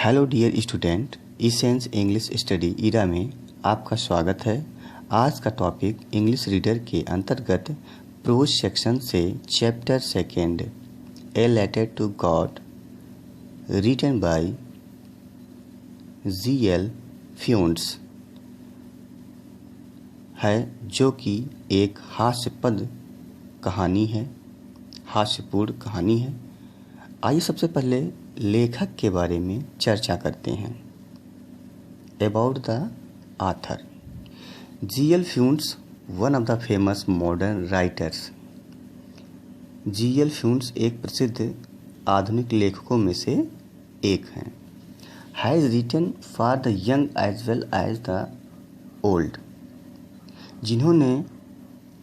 Hello dear student, Essence English study era में आपका स्वागत है। आज का टॉपिक इंग्लिश रीडर के अंतर्गत प्रोज सेक्शन से chapter second a letter to God written by G L. Fuentes है, जो कि एक हास्यपद कहानी है, हास्यपूर्ण कहानी है। आइए सबसे पहले लेखक के बारे में चर्चा करते हैं। About the author, G L. Fuentes one of the famous modern writers. G L. Fuentes एक प्रसिद्ध आधुनिक लेखकों में से एक हैं। Has written for the young as well as the old, जिन्होंने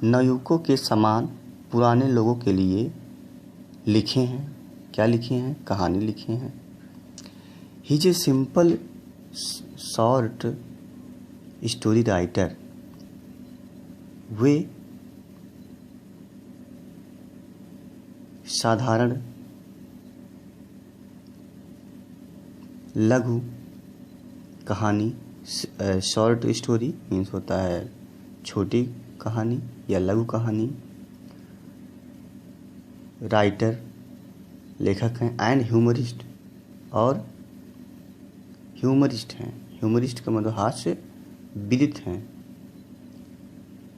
नवयुवकों के समान पुराने लोगों के लिए लिखे हैं। क्या लिखे हैं? कहानी लिखे हैं। He is a simple short story writer. वे साधारण लघु कहानी, शॉर्ट स्टोरी मीन्स होता है छोटी कहानी या लघु कहानी। राइटर लेखक हैं एंड ह्यूमरिस्ट, और ह्यूमरिस्ट हैं। ह्यूमरिस्ट का मतलब हास्य विदित हैं,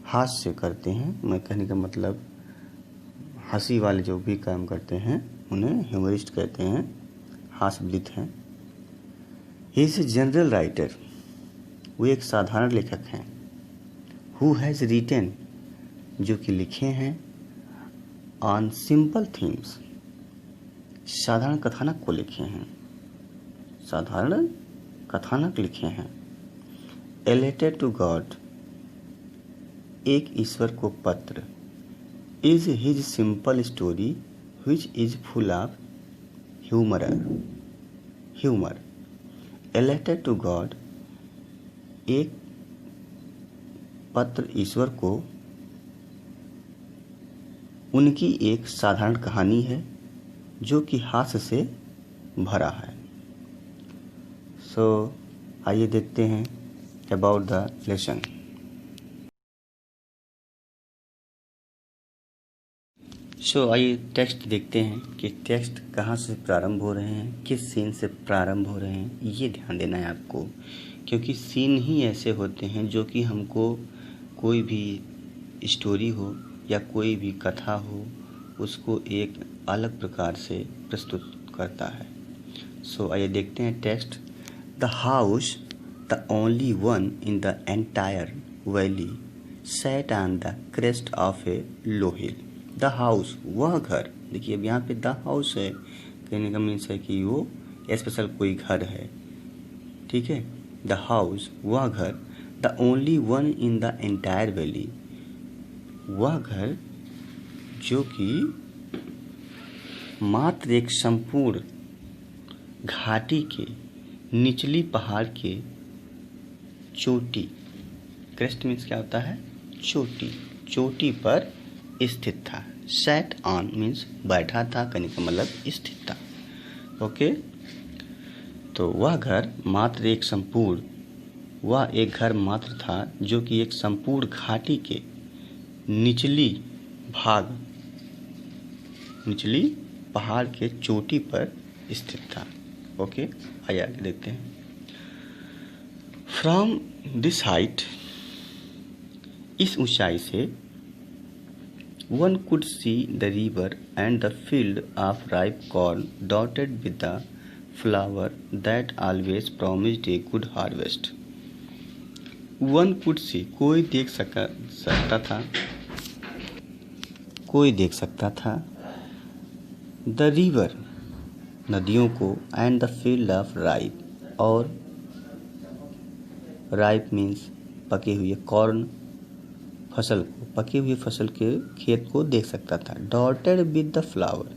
हास्य करते हैं। मैं कहने का मतलब हंसी वाले जो भी काम करते हैं उन्हें ह्यूमरिस्ट कहते हैं, हास्य विदित हैं। He is a general writer, वो एक साधारण लेखक हैं। हु हैज़ रिटन, जो कि लिखे हैं ऑन सिंपल थीम्स, साधारण कथानक को लिखे हैं, साधारण कथानक लिखे हैं। ए लेटर टू गॉड, एक ईश्वर को पत्र। Is his simple story which is full of humour. A letter to God, एक पत्र ईश्वर को, उनकी एक साधारण कहानी है जो कि हास्य से भरा है। आइए देखते हैं अबाउट द लेसन। आइए टेक्स्ट देखते हैं कि टेक्स्ट कहाँ से प्रारंभ हो रहे हैं, किस सीन से प्रारंभ हो रहे हैं। ये ध्यान देना है आपको, क्योंकि सीन ही ऐसे होते हैं जो कि हमको कोई भी स्टोरी हो या कोई भी कथा हो उसको एक अलग प्रकार से प्रस्तुत करता है। आइए देखते हैं text. The house, the only one in the entire valley, sat on the crest of A low hill. The house, वह घर। देखिए अब यहाँ पे द हाउस है, कहने का मीन्स है कि वो स्पेशल कोई घर है, ठीक है। द हाउस, वह घर। The only one in the entire valley, वह घर जो कि मात्र एक संपूर्ण घाटी के निचली पहाड़ के चोटी, क्रेस्ट मीन्स क्या होता है? चोटी, चोटी पर स्थित था। सेट ऑन मीन्स बैठा था, कहने का मतलब स्थित था। ओके, तो वह घर मात्र एक संपूर्ण, वह एक घर मात्र था जो कि एक संपूर्ण घाटी के निचली भाग, निचली पहाड़ के चोटी पर स्थित था। ओके, आइए आगे देखते हैं। फ्रॉम दिस हाइट, इस ऊंचाई से, one could see the river and the field of ripe corn dotted with the flower that always promised a good harvest. One could see, कोई देख सकता था, कोई देख सकता था। द रिवर, नदियों को, and the field of ripe, और राइप मीन्स पके हुए, कॉर्न फसल को, पके हुए फसल के खेत को देख सकता था। डॉटेड विद द फ्लावर,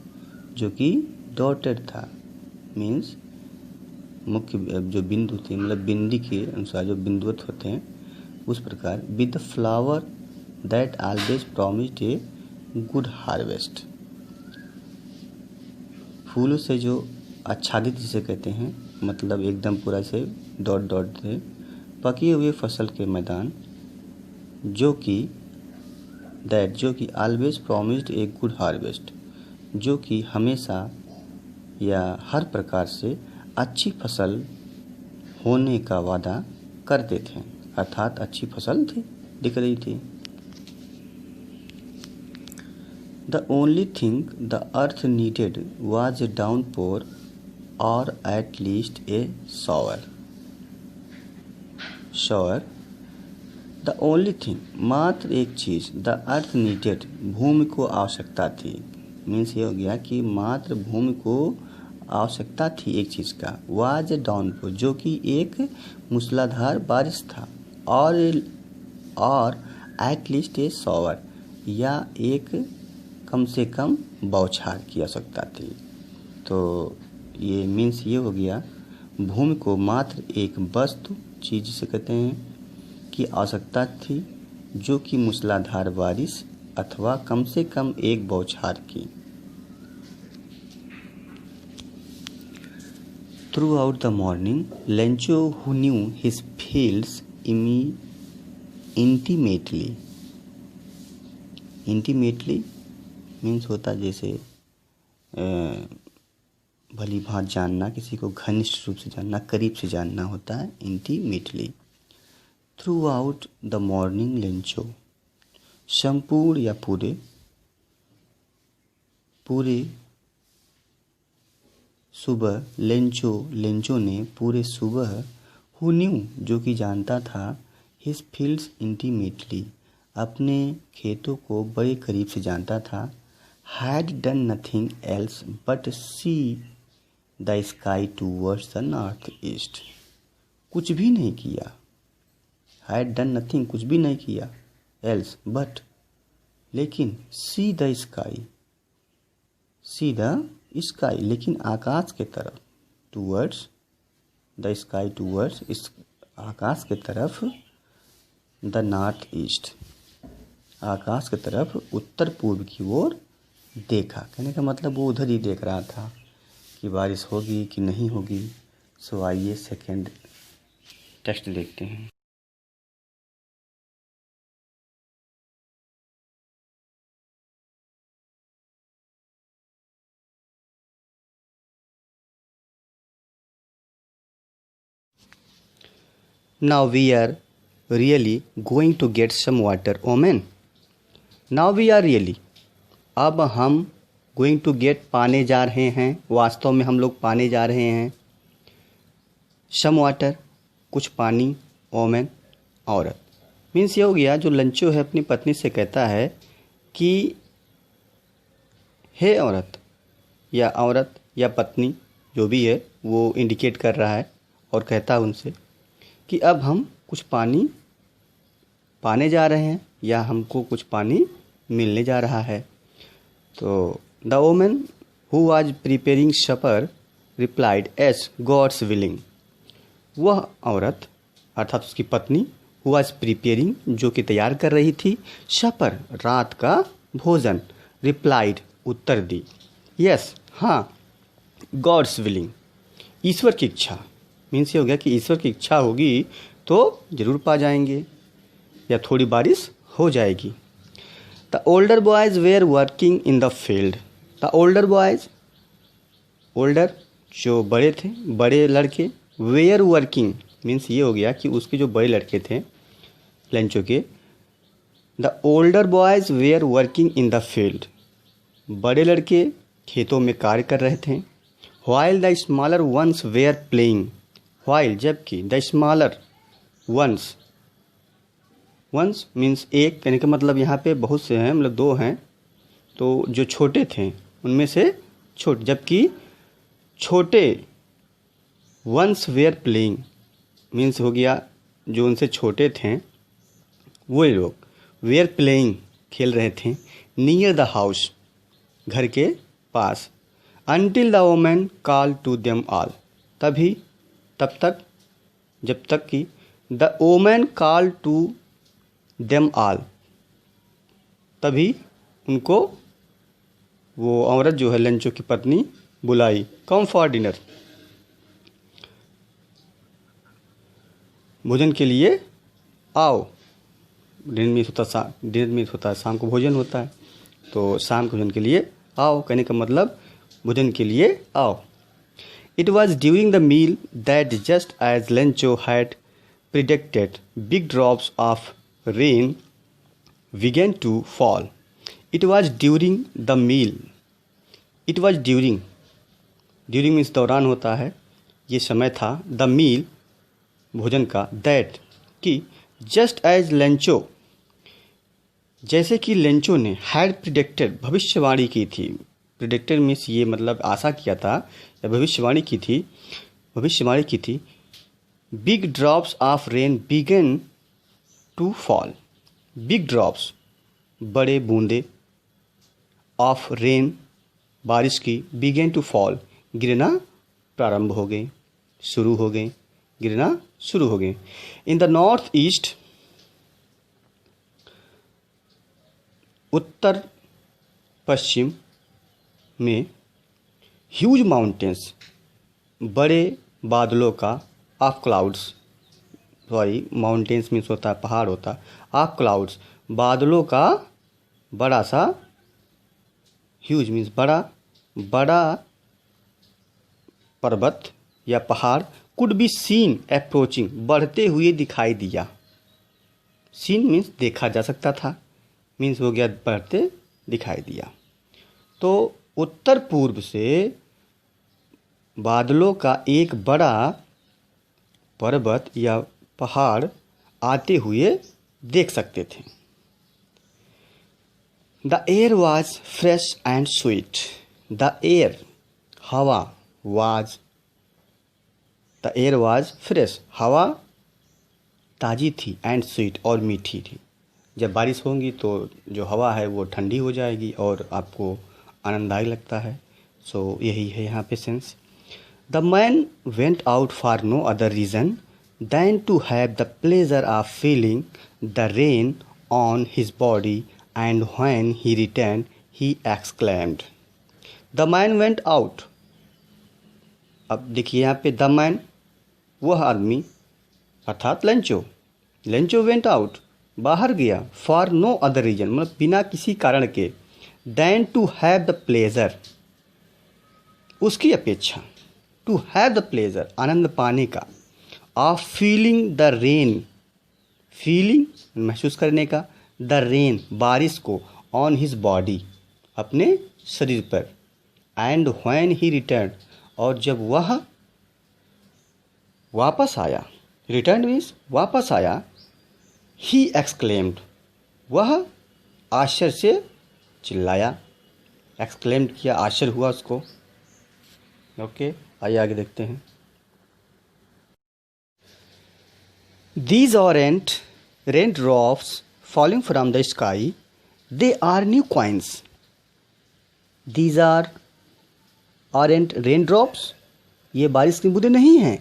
जो कि डॉटेड था मीन्स मुख्य जो बिंदु थे, मतलब बिंदी के अनुसार जो बिंदुवत होते हैं उस प्रकार। With the flower that always promised a good harvest, फूलों से जो आच्छादित जिसे कहते हैं, मतलब एकदम पूरा से डॉट डॉट से पके हुए फसल के मैदान, जो कि always promised a good harvest, जो कि हमेशा या हर प्रकार से अच्छी फसल होने का वादा करते थे, अर्थात अच्छी फसल थी, दिख रही थी। The only thing the earth needed was a downpour or at least a shower. The only thing, मात्र एक चीज़, the earth needed, भूमि को आवश्यकता थी। मीन्स ये हो गया कि मात्र भूमि को आवश्यकता थी एक चीज़ का, was a downpour, जो कि एक मूसलाधार बारिश था, और at least a shower, या एक कम से कम बौछार की आवश्यकता थी। तो ये मीन्स ये हो गया, भूमि को मात्र एक वस्तु चीज़ जिसे कहते हैं की आवश्यकता थी, जो कि मूसलाधार बारिश अथवा कम से कम एक बौछार की। Through out the morning Lencho who knew his fields intimately means होता जैसे भली भांति जानना, किसी को घनिष्ठ रूप से जानना, करीब से जानना होता है intimately. Through out the morning Lencho, संपूर्ण या पूरे सुबह, लेंचो ने पूरे सुबह, हु न्यू, जो कि जानता था, हिज फील्ड्स इंटीमेटली, अपने खेतों को बड़े करीब से जानता था, had done nothing else but see the sky towards the northeast, कुछ भी नहीं किया, had done nothing, कुछ भी नहीं किया, else but, लेकिन see the sky, लेकिन आकाश के तरफ, towards the sky, towards, इस आकाश के तरफ, the northeast, आकाश की तरफ उत्तर पूर्व की ओर देखा। कहने का मतलब वो उधर ही देख रहा था कि बारिश होगी कि नहीं होगी। सो आइए सेकंड टेक्स्ट देखते हैं। Now we are really going to get some water, omen. Now we are really, अब हम गोइंग टू गेट, पाने जा रहे हैं, वास्तव में हम लोग पाने जा रहे हैं, सम वाटर, कुछ पानी, ओमेन, औरत। मीन्स ये हो गया, जो लंचो है अपनी पत्नी से कहता है कि हे औरत या पत्नी जो भी है वो इंडिकेट कर रहा है और कहता है उनसे कि अब हम कुछ पानी पाने जा रहे हैं या हमको कुछ पानी मिलने जा रहा है। तो the women who was preparing supper replied as God's willing, वह औरत अर्थात उसकी पत्नी, हु वाज प्रिपेयरिंग, जो कि तैयार कर रही थी, सपर, रात का भोजन, रिप्लाइड, उत्तर दी, यस, हाँ, गॉड्स विलिंग, ईश्वर की इच्छा। मीन्स ये हो गया कि ईश्वर की इच्छा होगी तो ज़रूर पा जाएंगे या थोड़ी बारिश हो जाएगी। The older boys were working in the field, the older boys, older जो बड़े थे, बड़े लड़के, वेयर वर्किंग मीन्स ये हो गया कि उसके जो बड़े लड़के थे लंचो के, the older boys were working in the field, बड़े लड़के खेतों में कार्य कर रहे थे। While the smaller ones were playing, while जबकि, the smaller ones, ones means एक, कहने का मतलब यहाँ पे बहुत से हैं, मतलब दो हैं, तो जो छोटे थे उनमें से छोटे, जबकि छोटे, वंस वेयर प्लेइंग मीन्स हो गया जो उनसे छोटे थे वो लोग, वेयर प्लेइंग खेल रहे थे, नियर द हाउस, घर के पास, until the women call to them all, तभी, तब तक, जब तक कि, the women call to them all, तभी उनको, वो औरत जो है लंचो की पत्नी बुलाई, कम फॉर डिनर, भोजन के लिए आओ। डिनर मीन्स होता है शाम को भोजन होता है, तो शाम के भोजन के लिए आओ कहने का मतलब भोजन के लिए आओ। It was during the meal that, just as Lencho had predicted, big drops of rain began to fall. It was during the meal. It was during means दौरान होता है, ये समय था, the meal भोजन का, that कि just as Lencho जैसे कि लेंचो ने had predicted भविष्यवाणी की थी। प्रिडिक्टेड मीन्स ये मतलब आशा किया था या भविष्यवाणी की थी। Big drops of rain began to fall. Big drops बड़े बूंदे, ऑफ रेन बारिश की, बिगन टू फॉल गिरना प्रारंभ हो गए, गिरना शुरू हो गए। इन द नॉर्थ ईस्ट उत्तर पश्चिम में ह्यूज माउंटेन्स बड़े बादलों का, ऑफ क्लाउड्स, माउंटेन्स मीन्स होता है पहाड़ होता है, ऑफ क्लाउड्स बादलों का बड़ा सा, ह्यूज मीन्स बड़ा पर्वत या पहाड़, कुड बी सीन अप्रोचिंग बढ़ते हुए दिखाई दिया। सीन मीन्स देखा जा सकता था, मीन्स हो गया बढ़ते दिखाई दिया। तो उत्तर पूर्व से बादलों का एक बड़ा पर्वत या पहाड़ आते हुए देख सकते थे। The air was fresh and sweet. The air हवा, द एयर वॉज फ्रेश हवा ताज़ी थी, एंड स्वीट और मीठी थी। जब बारिश होगी तो जो हवा है वो ठंडी हो जाएगी और आपको आनंददायक लगता है। सो यही है यहाँ पे sense. The man went out for no other reason than to have the pleasure of feeling the rain on his body, and when he return he exclaimed. The man went out, अब देखिए यहाँ पे the man वह आदमी अर्थात Lencho went out बाहर गया, for no other reason मतलब बिना किसी कारण के, than to have the pleasure उसकी अपेक्षा, टू हैव द प्लेजर आनंद पाने का, of feeling the rain feeling महसूस करने का, द रेन बारिश को, ऑन हिज बॉडी अपने शरीर पर, एंड व्हेन ही रिटर्न और जब वह वापस आया, रिटर्न मीन्स वापस आया, ही एक्सक्लेम्ड वह आश्चर्य से चिल्लाया, एक्सक्लेम्ड किया, आश्चर्य हुआ उसको। ओके, आइए आगे देखते हैं। These aren't raindrops falling from the sky, they are new coins. These aren't raindrops, ये बारिश की बूंदें नहीं हैं,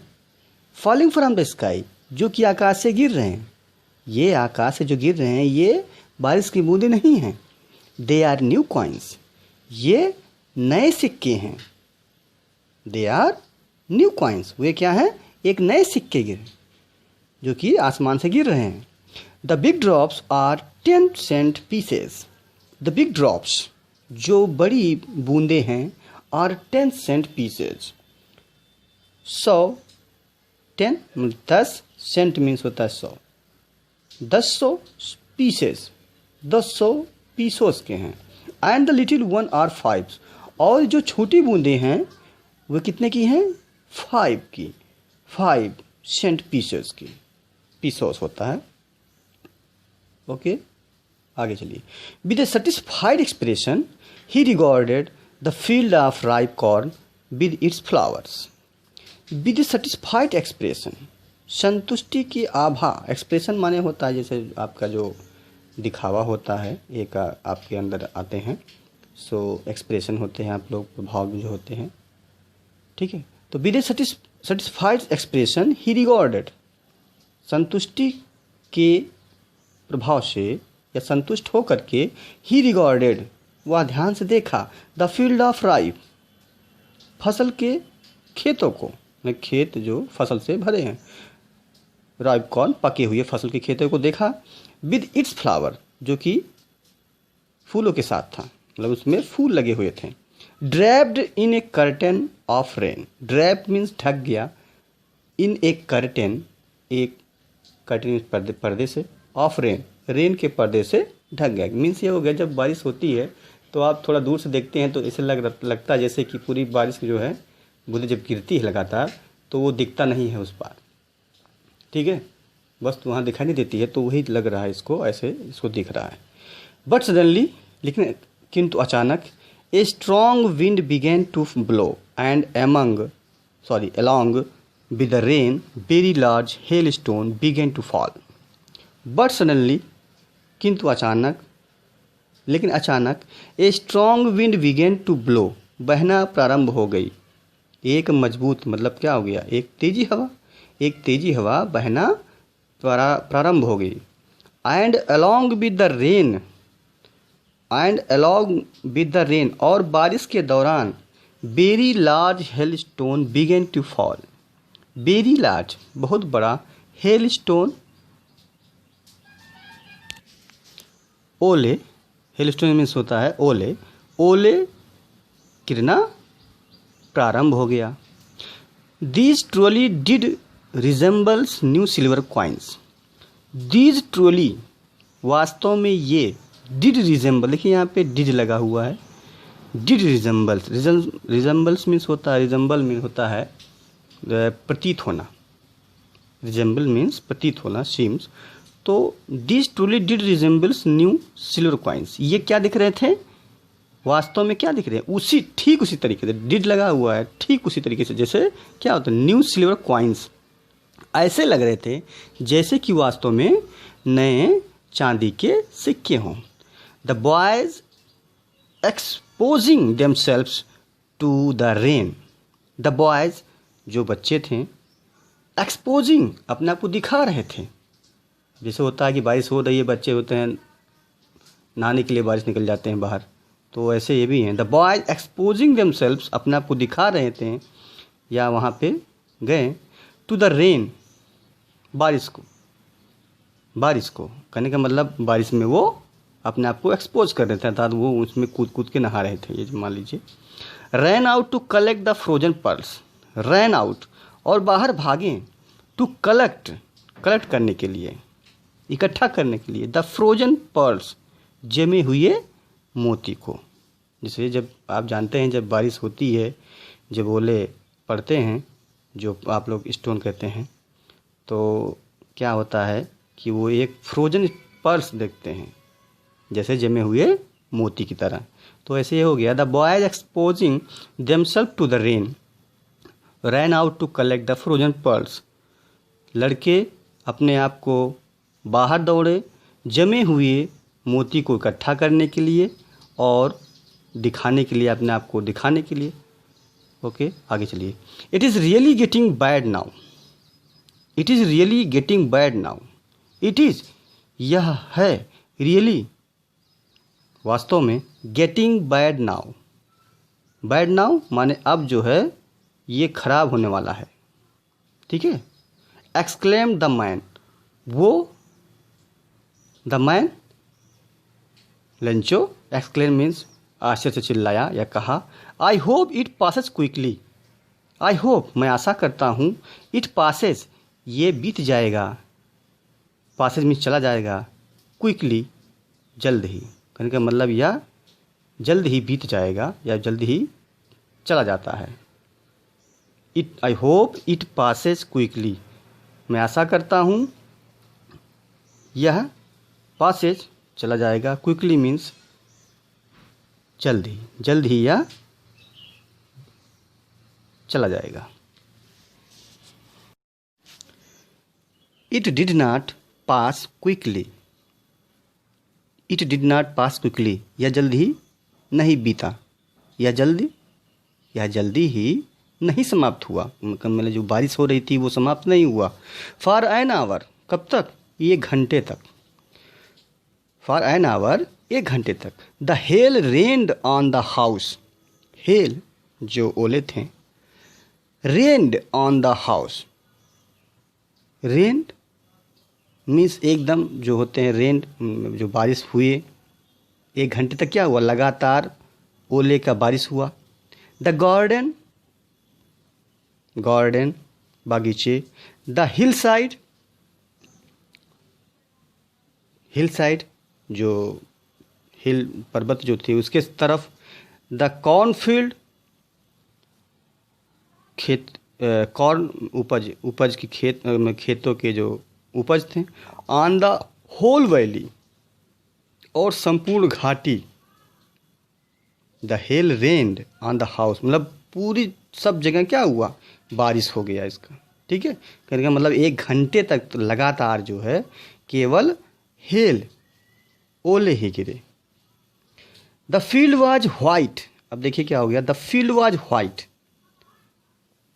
falling from the sky जो कि आकाश से गिर रहे हैं, ये आकाश से जो गिर रहे हैं ये बारिश की बूंदें नहीं हैं। They are new coins, ये नए सिक्के हैं। They are new coins, वे क्या हैं? एक नए सिक्के गिर जो कि आसमान से गिर रहे हैं। The big drops are 10 cent pieces. The big drops जो बड़ी बूंदे हैं are 10 cent pieces. 10 cent means होता है 100, 10 पीसेस 10 पीसोस के हैं। And the little one are 5, और जो छोटी बूंदे हैं वो कितने की हैं? 5 की, 5 cent pieces की, पीसोस होता है। ओके, आगे चलिए। With A satisfied expression he regarded the field of ripe corn with its flowers. With A satisfied expression, संतुष्टि की आभा, एक्सप्रेशन माने होता है जैसे आपका जो दिखावा होता है, एक आपके अंदर आते हैं, सो एक्सप्रेशन होते हैं आप लोग, भाव जो होते हैं, ठीक है। तो with A satisfied expression he regarded, संतुष्टि के प्रभाव से या संतुष्ट होकर के, ही रिगार्डेड वह ध्यान से देखा, द फील्ड ऑफ राइप फसल के खेतों को, खेत जो फसल से भरे हैं, राइप कॉर्न पके हुए फसल के खेतों को देखा, विद इट्स फ्लावर जो कि फूलों के साथ था, मतलब उसमें फूल लगे हुए थे। Draped in a curtain of rain, drape means ढक गया, इन ए कर्टेन, एक कर्टेन पर्दे से, ऑफ रेन, रेन के पर्दे से ढक गया। मीन्स ये हो गया जब बारिश होती है तो आप थोड़ा दूर से देखते हैं तो ऐसे लगता है जैसे कि पूरी बारिश जो है बूंदें जब गिरती है लगातार तो वो दिखता नहीं है उस पार, ठीक है, बस वहाँ दिखाई नहीं देती है, तो वही लग रहा है इसको, ऐसे इसको दिख रहा है। बट सडनली, लेकिन किंतु अचानक, a strong wind began to blow and along with the rain very large hailstone began to fall. But suddenly, किंतु अचानक, लेकिन अचानक, a strong wind began to blow, बहना प्रारंभ हो गई, एक मजबूत, मतलब क्या हो गया, एक तेजी हवा बहना प्रारंभ हो गई। And along with the rain, और बारिश के दौरान, very large hail stone began to fall, very large बहुत बड़ा, हेल स्टोन ओले, हेल स्टोन मीन्स होता है ओले, ओले गिरना प्रारंभ हो गया। These truly did resembles new silver coins, these truly वास्तव में ये, डिड रिजेंबल, देखिए यहाँ पे डिड लगा हुआ है, डिड रिजेंबल्स, रिजेंबल्स मीन्स होता है, रिजेंबल मीन होता है प्रतीत होना, रिजेंबल मीन्स प्रतीत होना, सीम्स, तो this truly did resembles new silver coins, ये क्या दिख रहे थे, वास्तव में क्या दिख रहे हैं, ठीक उसी तरीके से, डिड लगा हुआ है, ठीक उसी तरीके से जैसे क्या होता है न्यू सिल्वर कॉइन्स, ऐसे लग रहे थे जैसे कि वास्तव में नए चांदी के सिक्के हों। The boys exposing themselves to the rain, the boys जो बच्चे थे, एक्सपोजिंग अपने आप को दिखा रहे थे, जैसे होता है कि बारिश हो रही है, बच्चे होते हैं नहाने के लिए बारिश निकल जाते हैं बाहर, तो ऐसे ये भी हैं। द बॉयज एक्सपोजिंग देमसेल्व्स, अपने आप को दिखा रहे थे या वहाँ पे गए, टू द रेन, बारिश को कहने का मतलब बारिश में वो अपने आप को एक्सपोज कर रहे थे, अर्थात वो उसमें कूद के नहा रहे थे, ये मान लीजिए। Ran out to collect the frozen pearls, ran out और बाहर भागें, टू कलेक्ट करने के लिए, इकट्ठा करने के लिए, द फ्रोजन पर्ल्स जमे हुए मोती को। जैसे जब आप जानते हैं जब बारिश होती है, जब ओले पड़ते हैं, जो आप लोग स्टोन कहते हैं, तो क्या होता है कि वो एक फ्रोजन पर्ल्स देखते हैं जैसे जमे हुए मोती की तरह, तो ऐसे ये हो गया। The boys exposing themself to the rain ran out to collect the frozen pearls, लड़के अपने आप को बाहर दौड़े जमे हुए मोती को इकट्ठा करने के लिए और दिखाने के लिए, अपने आप को दिखाने के लिए। ओके, आगे चलिए। It is really getting bad now, it is really getting bad now, it is यह है, रियली वास्तव में, getting bad now, bad now माने अब जो है ये खराब होने वाला है, ठीक है। एक्सक्लेम द मैन, वो द मैन, लंचो, एक्सक्लेम मीन्स आश्चर्य से चिल्लाया या कहा। I hope it passes quickly, I hope मैं आशा करता हूँ, इट पासेस ये बीत जाएगा, पासेस मीन्स चला जाएगा, क्विकली जल्द ही, कहने का मतलब यह जल्द ही बीत जाएगा या जल्द ही चला जाता है। It, I hope it passes quickly, मैं आशा करता हूँ यह पासेज चला जाएगा, क्विकली मीन्स जल्द ही यह चला जाएगा। It did not pass quickly, it did not pass quickly, यह जल्द ही नहीं बीता, यह जल्दी ही नहीं समाप्त हुआ, मतलब जो बारिश हो रही थी वो समाप्त नहीं हुआ। फॉर एन आवर, कब तक, एक घंटे तक, फॉर एन आवर एक घंटे तक। The hail rained on the house, hail जो ओले थे, rained on the house. Rained means एकदम जो होते हैं, रेन्ड जो बारिश हुए, 1 घंटे तक क्या हुआ, लगातार ओले का बारिश हुआ। द गार्डन, गार्डन बागीचे। The hill side, hill side जो हिल पर्वत जो थे उसके तरफ। द कॉर्नफील्ड, खेत, कॉर्न उपज, उपज की खेतों के जो उपज थे। ऑन द होल वैली, और संपूर्ण घाटी। The hail rained on the house, मतलब पूरी सब जगह क्या हुआ, बारिश हो गया इसका। ठीक है, कहने का मतलब 1 घंटे तक तो लगातार जो है केवल हेल, ओले ही गिरे। द फील्ड वाज व्हाइट, अब देखिए क्या हो गया, द फील्ड वाज व्हाइट,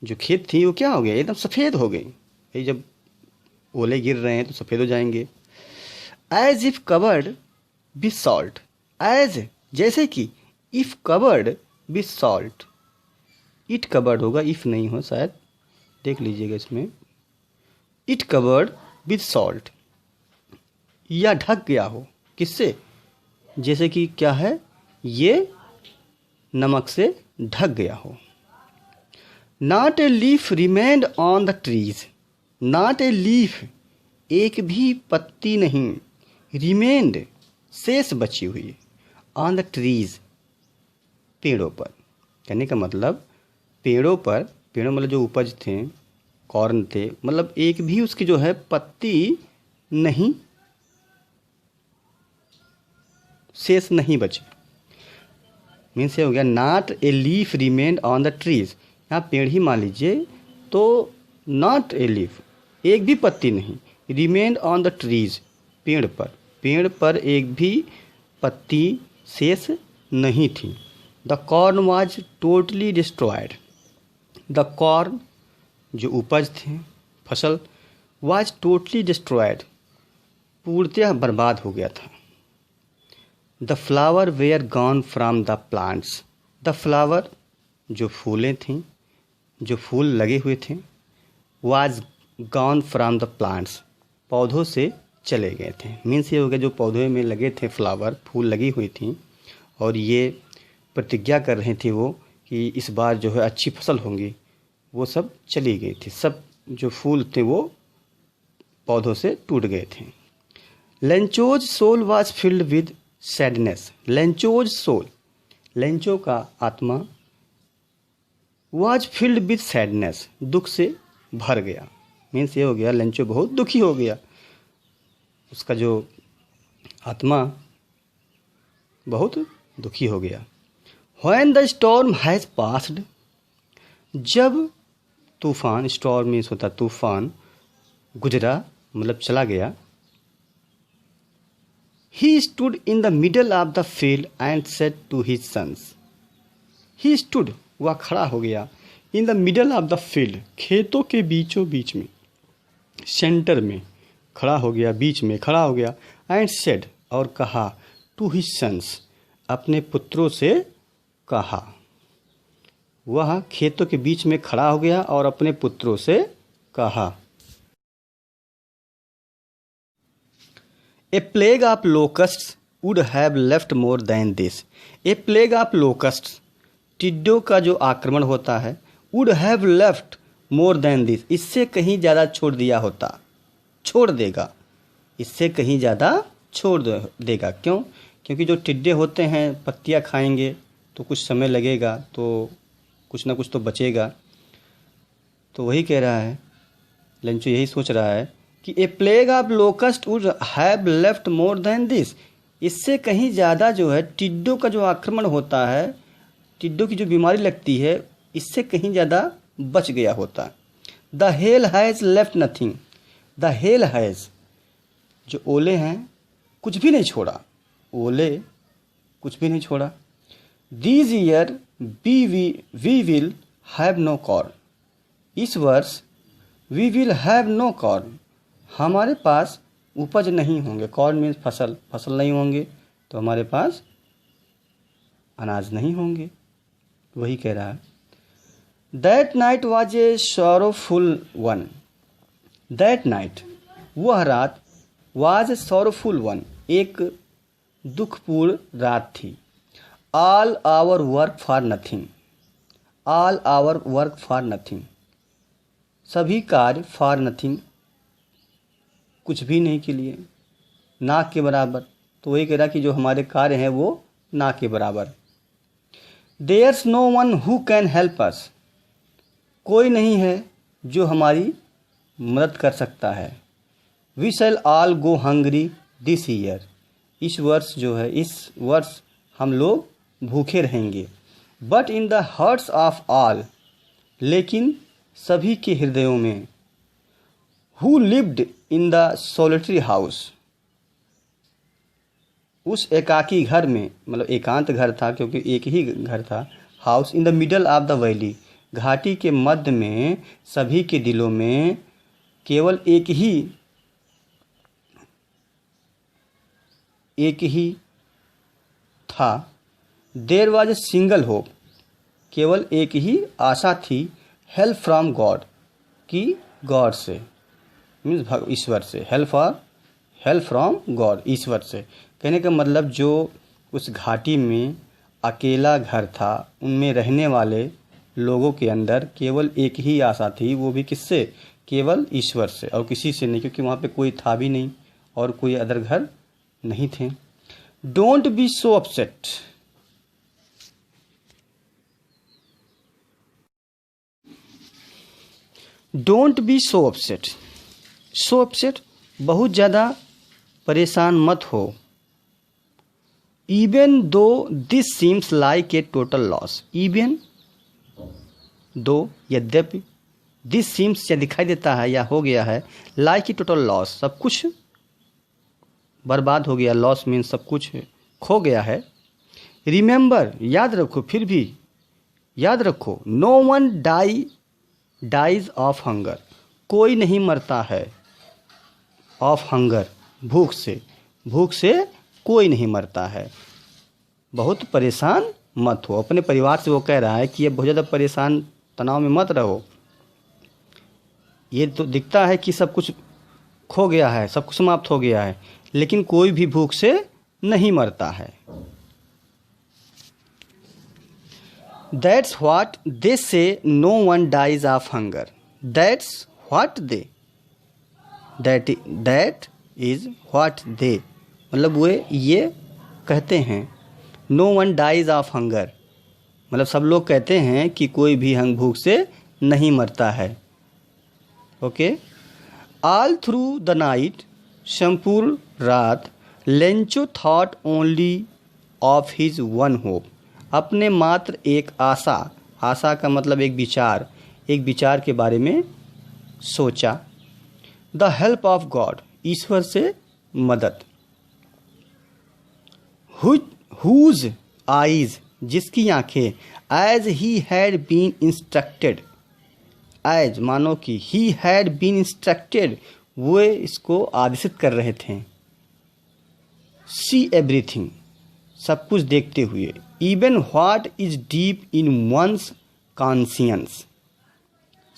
जो खेत थी वो क्या हो गया, एकदम सफ़ेद हो गई। ये जब ओले गिर रहे हैं तो सफ़ेद हो जाएंगे। As if covered with salt, as जैसे कि, if covered with salt, it covered होगा, इफ नहीं हो शायद, देख लीजिएगा इसमें। इट कवर्ड विथ सॉल्ट, या ढक गया हो, किससे, जैसे कि क्या है, ये नमक से ढक गया हो। Not a leaf remained on the trees, not a leaf, एक भी पत्ती नहीं, रिमेन्ड शेष बची हुई, ऑन द ट्रीज, पेड़ों पर। कहने का मतलब पेड़ों पर, पेड़ों मतलब जो उपज थे, कॉर्न थे, मतलब एक भी उसकी जो है पत्ती नहीं, शेष नहीं बचे। मीन्स ये हो गया, not a leaf remained on the trees, यहाँ पेड़ ही मान लीजिए तो नॉट ए लीफ, एक भी पत्ती नहीं, रिमेन्ड ऑन द ट्रीज, पेड़ पर, पेड़ पर एक भी पत्ती शेष नहीं थी। The corn was totally destroyed, the corn जो उपज थे, फसल, वाज टोटली डिस्ट्रॉयड, पूर्णतः बर्बाद हो गया था। The flower were gone from the plants, the flower जो फूलें थीं, जो फूल लगे हुए थे, was gone from the plants, पौधों से चले गए थे। मीन्स ये हो गया, जो पौधों में लगे थे फ्लावर, फूल लगी हुई थी, और ये प्रतिज्ञा कर रहे थे वो कि इस बार जो है अच्छी फसल होंगी, वो सब चली गई थी, सब जो फूल थे वो पौधों से टूट गए थे। Lencho's soul was filled with sadness, Lencho's soul, Lencho का आत्मा, वाज फिल्ड विद सैडनेस, दुख से भर गया। मीन्स ये हो गया, लेंचो बहुत दुखी हो गया, उसका जो आत्मा बहुत दुखी हो गया। When the storm has passed, जब तूफान, स्टॉर्म मीन्स होता तूफान, गुजरा मतलब चला गया। He stood in the middle of the field and said to his sons, he stood, वह खड़ा हो गया, in the middle of the field, खेतों के बीचों बीच में, सेंटर में खड़ा हो गया, बीच में खड़ा हो गया। एंड सेड, और कहा, टू हिज सन्स, अपने पुत्रों से कहा। वह खेतों के बीच में खड़ा हो गया और अपने पुत्रों से कहा। A plague of locusts would have left more than this, a plague of locusts, टिड्डों का जो आक्रमण होता है, would have left more than this, इससे कहीं ज़्यादा छोड़ दिया होता, छोड़ देगा, इससे कहीं ज़्यादा छोड़ देगा। क्यों? क्योंकि जो टिड्डे होते हैं पत्तियां खाएंगे तो कुछ समय लगेगा, तो कुछ ना कुछ तो बचेगा। तो वही कह रहा है, लेंचो यही सोच रहा है कि a plague of locust would have left more than this, इससे कहीं ज़्यादा जो है टिड्डों का जो आक्रमण होता है, टिड्डों की जो बीमारी लगती है, इससे कहीं ज़्यादा बच गया होता। The hell has left nothing, the hell has, जो ओले हैं कुछ भी नहीं छोड़ा, ओले कुछ भी नहीं छोड़ा। This year we will have no corn, इस वर्ष we will have no corn, हमारे पास उपज नहीं होंगे। कॉर्न मीन्स फसल, फसल नहीं होंगे तो हमारे पास अनाज नहीं होंगे। वही कह रहा है। That night was a sorrowful one. That night, वह रात, वॉज ए सॉरोफुल वन, एक दुखपूर्ण रात थी। All our work for nothing. All our work for nothing, सभी कार्य फॉर नथिंग, कुछ भी नहीं के लिए, ना के बराबर। तो वही कह रहा कि जो हमारे कार्य हैं वो ना के बराबर। There's no one who can help us, कोई नहीं है जो हमारी मदद कर सकता है। We shall all go hungry this year, इस वर्ष जो है, इस वर्ष हम लोग भूखे रहेंगे। But in the hearts of all, लेकिन सभी के हृदयों में। Who lived in the solitary house, उस एकाकी घर में, मतलब एकांत घर था क्योंकि एक ही घर था। House in the middle of the valley, घाटी के मध्य में सभी के दिलों में केवल एक ही था। There was a single hope, केवल एक ही आशा थी। हेल्प फ्रॉम गॉड, कि गॉड से, मीन्स ईश्वर से। हेल्प फ्रॉम गॉड, ईश्वर से। कहने का मतलब जो उस घाटी में अकेला घर था, उनमें रहने वाले लोगों के अंदर केवल एक ही आशा थी, वो भी किससे? केवल ईश्वर से, और किसी से नहीं, क्योंकि वहाँ पे कोई था भी नहीं और कोई अदर घर नहीं थे। Don't be so upset, don't be so upset. So upset, बहुत ज़्यादा परेशान मत हो। Even though this seems like a total loss, even though, यद्यपि, दिस सीम्स, या दिखाई देता है या हो गया है, लाइक ए टोटल लॉस, सब कुछ बर्बाद हो गया। लॉस मीन्स सब कुछ खो गया है। रिमेंबर, याद रखो, फिर भी याद रखो। No one dies of hunger, कोई नहीं मरता है ऑफ हंगर, भूख से। भूख से कोई नहीं मरता है। बहुत परेशान मत हो। अपने परिवार से वो कह रहा है कि ये बहुत ज़्यादा परेशान, तनाव में मत रहो। ये तो दिखता है कि सब कुछ खो गया है, सब कुछ समाप्त हो गया है, लेकिन कोई भी भूख से नहीं मरता है। That's what they say, no one dies of hunger. That's what they, that is what they, मतलब वो ये कहते हैं। No one dies of hunger, मतलब सब लोग कहते हैं कि कोई भी भूख से नहीं मरता है। Okay. All through the night, संपूर्ण रात, Lencho thought only of his one hope, अपने मात्र एक आशा, आशा का मतलब एक विचार के बारे में सोचा। द हेल्प ऑफ गॉड, ईश्वर से मदद। हुज आईज, जिसकी आंखें, as he had been instructed, as मानो कि ही हैड बीन इंस्ट्रक्टेड, वो इसको आदेशित कर रहे थे। सी एवरीथिंग, सब कुछ देखते हुए। Even what is deep in one's conscience,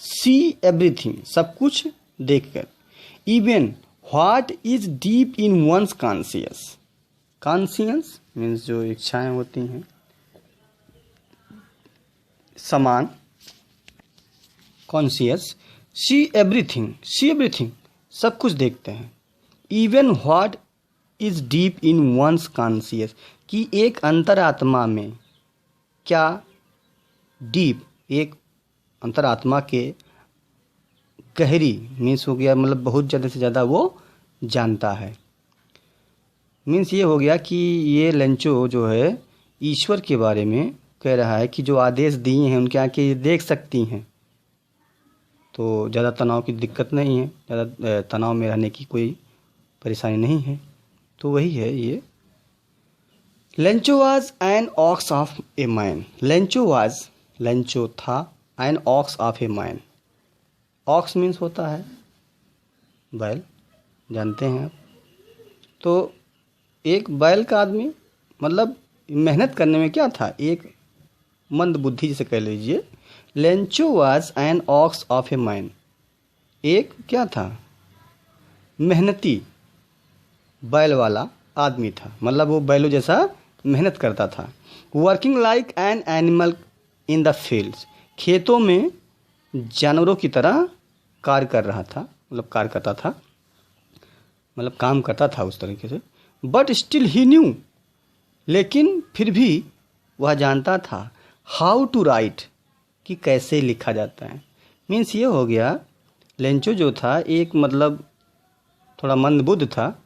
see everything, सब कुछ देखकर। Even what is deep in one's conscious, conscience means जो इच्छाएं होती हैं, समान, कॉन्शियस। सी एवरीथिंग, सब कुछ देखते हैं। Even what is deep in one's conscious, कि एक अंतरात्मा में क्या, डीप, एक अंतरात्मा के गहरी, मीन्स हो गया मतलब बहुत ज़्यादा से ज़्यादा वो जानता है। मीन्स ये हो गया कि ये लेंचो जो है ईश्वर के बारे में कह रहा है कि जो आदेश दिए हैं उनके आंखें ये देख सकती हैं, तो ज़्यादा तनाव की दिक्कत नहीं है, ज़्यादा तनाव में रहने की कोई परेशानी नहीं है। तो वही है ये। Lencho was an ox of a man, Lencho था, an ox of a man. Ox means होता है बैल, जानते हैं आप। तो एक बैल का आदमी, मतलब मेहनत करने में क्या था, एक मंद बुद्धि जिसे कह लीजिए, Lencho was an ox of a man. एक क्या था, मेहनती बैल वाला आदमी था, मतलब वो बैलों जैसा मेहनत करता था। Working like an animal in the fields, खेतों में जानवरों की तरह कार्य कर रहा था, मतलब कार्य करता था, मतलब काम करता था उस तरीके से। बट स्टिल ही न्यू, लेकिन फिर भी वह जानता था हाउ टू राइट, कि कैसे लिखा जाता है। मीन्स ये हो गया, लेंचो जो था एक मतलब थोड़ा मंदबुद्ध था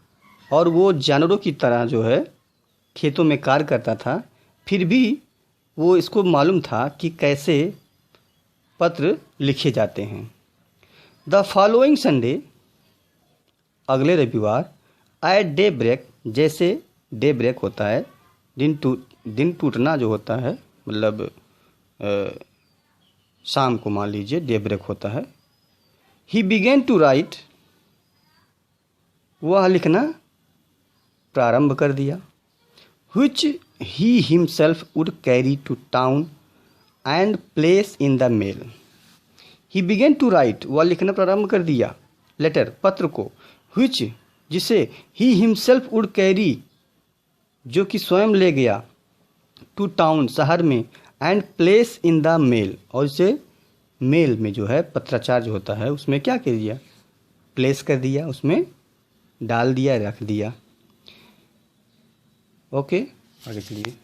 और वो जानवरों की तरह जो है खेतों में कार्य करता था, फिर भी वो इसको मालूम था कि कैसे पत्र लिखे जाते हैं। द फॉलोइंग संडे, अगले रविवार, एट डे ब्रेक, जैसे डे ब्रेक होता है दिन टूटना जो होता है, मतलब शाम को मान लीजिए डे ब्रेक होता है। ही बिगेन टू राइट, वह लिखना प्रारंभ कर दिया। which he himself would carry to town and place in the mail. He began to write, वह लिखना प्रारंभ कर दिया, लेटर पत्र को, which जिसे he himself would carry, जो कि स्वयं ले गया, to town शहर में, and place in the mail, और इसे मेल में जो है पत्राचार जो होता है उसमें क्या कर दिया, प्लेस कर दिया, उसमें डाल दिया, रख दिया। ओके आगे चलिए।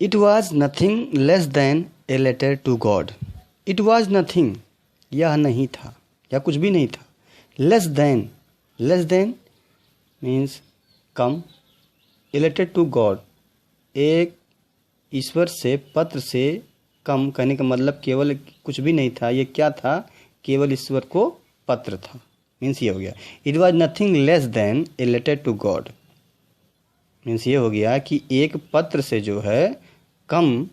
It was nothing less than a letter to God. It was nothing, यह नहीं था या कुछ भी नहीं था, लेस देन मीन्स कम, ए लेटर टू गॉड, एक ईश्वर से पत्र से कम, कहने का मतलब केवल कुछ भी नहीं था, ये क्या था, केवल ईश्वर को पत्र था। मीन्स ये हो गया it was nothing less than a letter to God, means ये हो गया कि एक पत्र से जो है कम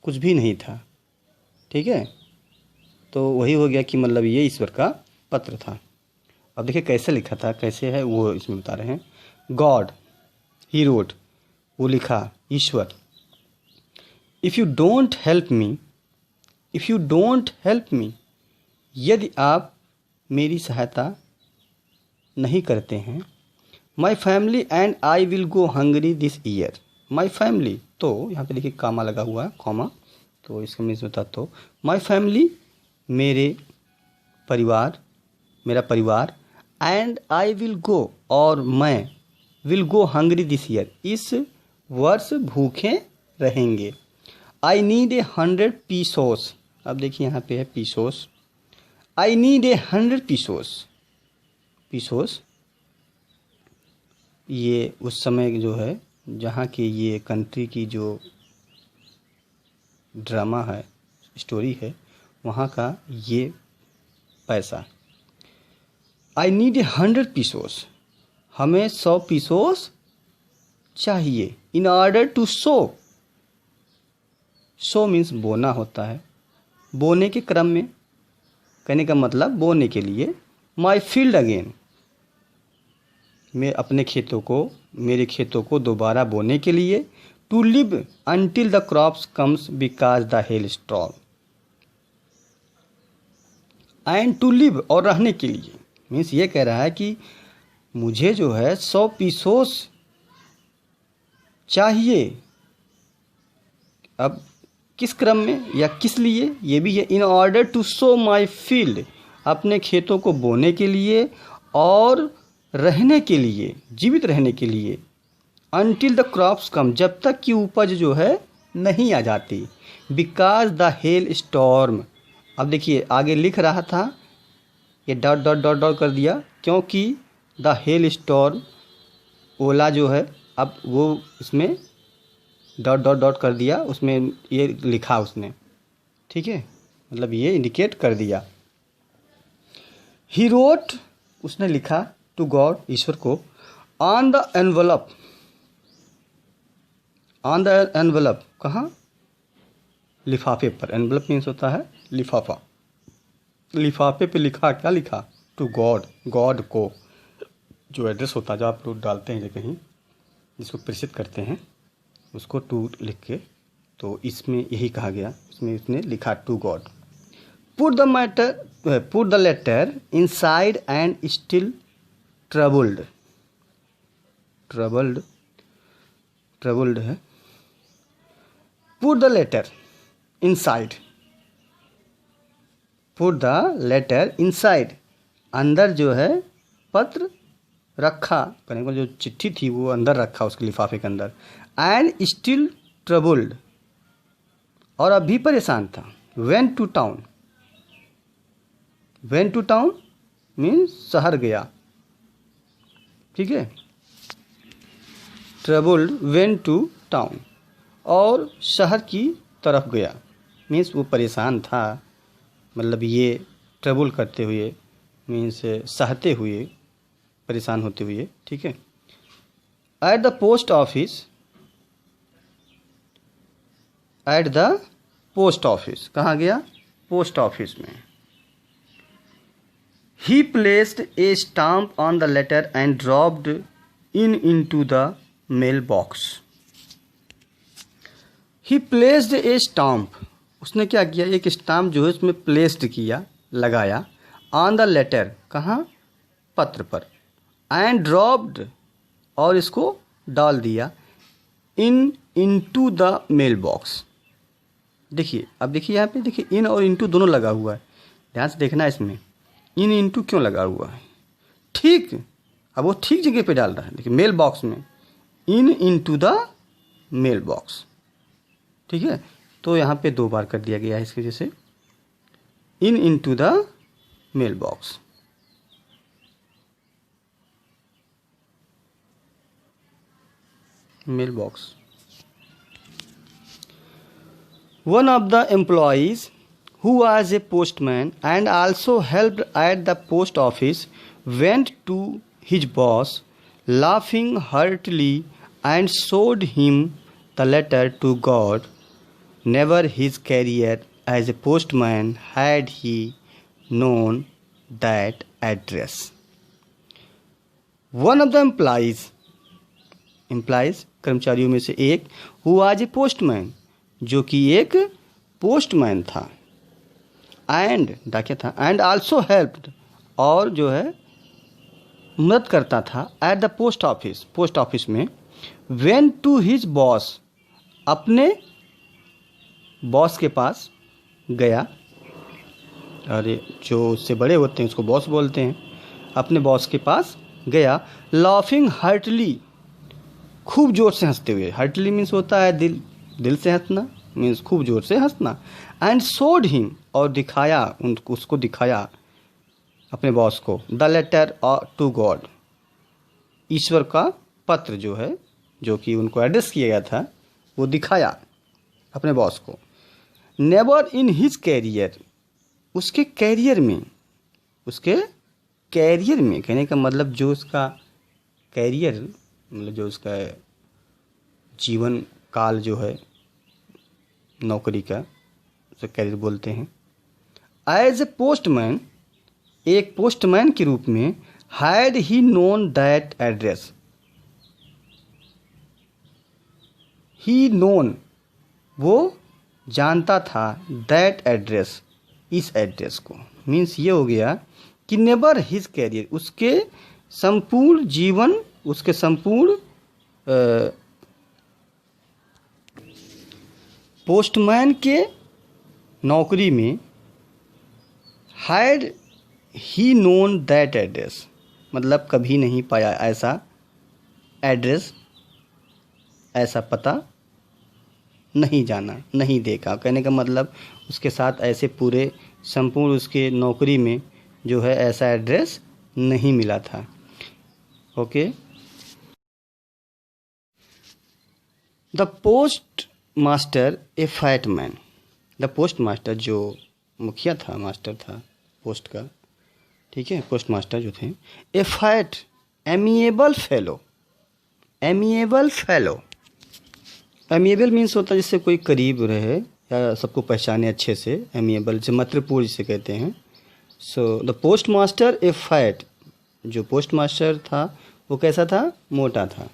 कुछ भी नहीं था। ठीक है, तो वही हो गया कि मतलब ये ईश्वर का पत्र था। अब देखिए कैसे लिखा था, कैसे है वो इसमें बता रहे हैं। गॉड ही रोट, वो लिखा ईश्वर। If you don't help me, यदि आप मेरी सहायता नहीं करते हैं, my family and I will go hungry this year. My family, तो यहाँ पे देखिए कामा लगा हुआ है, कॉमा, तो इसका मीन्स होता तो माई फैमिली, मेरा परिवार, एंड आई विल गो, और मैं, will go hungry this year, इस वर्ष भूखे रहेंगे। आई नीड 100 पीसोस, अब देखिए यहाँ पे है पीसोस, आई नीड 100 पीसोस, ये उस समय जो है जहाँ की ये कंट्री की जो ड्रामा है, स्टोरी है, वहाँ का ये पैसा। आई नीड 100 पीसोस, हमें 100 पीसोस चाहिए। In order to sow means बोना होता है, बोने के क्रम में, कहने का मतलब बोने के लिए। माई फील्ड अगेन, मैं अपने खेतों को, मेरे खेतों को दोबारा बोने के लिए। To live until the crops comes because the hail storm, and to live, और रहने के लिए, मीन्स ये कह रहा है कि मुझे जो है 100 पीसोस चाहिए। अब किस क्रम में या किस लिए, ये भी है। In order to sow my field, अपने खेतों को बोने के लिए और रहने के लिए, जीवित रहने के लिए। अनटिल द क्रॉप्स कम, जब तक कि उपज जो है नहीं आ जाती। बिकॉज द हेल स्टॉर्म, अब देखिए आगे लिख रहा था, ये डॉट डॉट डॉट डॉट कर दिया, क्योंकि द हेल स्टॉर्म, ओला जो है, अब वो इसमें डॉट डॉट डॉट कर दिया, उसमें ये लिखा उसने, ठीक है, मतलब ये इंडिकेट कर दिया। ही रोट, उसने लिखा, टू गॉड, ईश्वर को, ऑन द एनवलप, कहाँ, लिफाफे पर। एनवलप मीन्स होता है लिफाफा, लिफाफे पे लिखा, क्या लिखा, टू गॉड, गॉड को, जो एड्रेस होता है, जो आप लोग डालते हैं कहीं, जिसको प्रेषित करते हैं, उसको टू लिख के तो इसमें यही कहा गया, इसमें इसने लिखा to God. Put the letter inside and still troubled है। Put the letter inside, put the letter inside, अंदर जो है पत्र रखा, कहने का जो चिट्ठी थी वो अंदर रखा उसके लिफाफे के अंदर। एंड स्टिल ट्रबल्ड, और अभी परेशान था। Went to town, went to town means शहर गया, ठीक है। ट्रबल्ड वेंट टू टाउन, और शहर की तरफ गया, मीन्स वो परेशान था, मतलब ये ट्रबल करते हुए मीन्स सहते हुए, परेशान होते हुए, ठीक है। At the post office, at the post office, कहाँ गया? पोस्ट ऑफिस में। He placed a stamp on the letter and dropped into the mail box. He placed a stamp, उसने क्या किया? एक स्टाम्प जो है उसमें प्लेस्ड किया, लगाया। ऑन द लेटर, कहाँ? पत्र पर। एंड ड्रॉप्ड, और इसको डाल दिया इनटू द मेल बॉक्स। देखिए, अब देखिए यहाँ पे, देखिए इन और इनटू दोनों लगा हुआ है, ध्यान से देखना इसमें इन इनटू क्यों लगा हुआ है। ठीक, अब वो ठीक जगह पे डाल रहा है। देखिए मेल बॉक्स में in into the mail box, ठीक है। तो यहाँ पे 2 बार कर दिया गया है इसकी वजह से, in into the mail box. Mail box. One of the employees, who was a postman and also helped at the post office, went to his boss, laughing heartily, and showed him the letter to God. Never his career as a postman had he known that address. One of the employees, कर्मचारियों में से एक, who was a postman, जो कि एक postman था। And क्या था? एंड आल्सो हेल्प्ड, और जो है मदद करता था। Eight the post office, post office में। वेंट टू हिज बॉस, अपने बॉस के पास गया। अरे जो उससे बड़े होते हैं उसको बॉस बोलते हैं। अपने बॉस के पास गया। लाफिंग हार्टली, खूब जोर से हंसते हुए। हार्टली मीन्स होता है दिल से हंसना, मीन्स खूब जोर से हंसना। एंड शोड हिम, और दिखाया, उसको दिखाया अपने बॉस को। द लेटर टू गॉड, ईश्वर का पत्र जो है, जो कि उनको एड्रेस किया गया था, वो दिखाया अपने बॉस को। नेवर इन हिज कैरियर, उसके कैरियर में, उसके कैरियर में, कहने का मतलब जो उसका कैरियर, मतलब जो उसका जीवन काल जो है नौकरी का, उसे कैरियर बोलते हैं। एज ए पोस्टमैन, एक पोस्टमैन के रूप में। Had he known that address, he known, वो जानता था। दैट एड्रेस, इस एड्रेस को। मीन्स ये हो गया कि नेवर हिज कैरियर, उसके संपूर्ण जीवन, उसके संपूर्ण पोस्टमैन के नौकरी में। Had he known that address, मतलब कभी नहीं पाया ऐसा एड्रेस, ऐसा पता नहीं जाना, नहीं देखा। कहने का मतलब उसके साथ ऐसे पूरे संपूर्ण उसके नौकरी में जो है ऐसा एड्रेस नहीं मिला था। Okay. The post master A fat man, the post master, जो मुखिया था, मास्टर था पोस्ट का, ठीक है, पोस्ट मास्टर जो थे। A fat amiable fellow, amiable fellow, amiable means होता है जिससे कोई करीब रहे या सबको पहचाने अच्छे से। एमिएबल जो मैत्रीपूर्ण जिसे कहते हैं। So the post master A fat, जो पोस्ट मास्टर था वो कैसा था? मोटा था।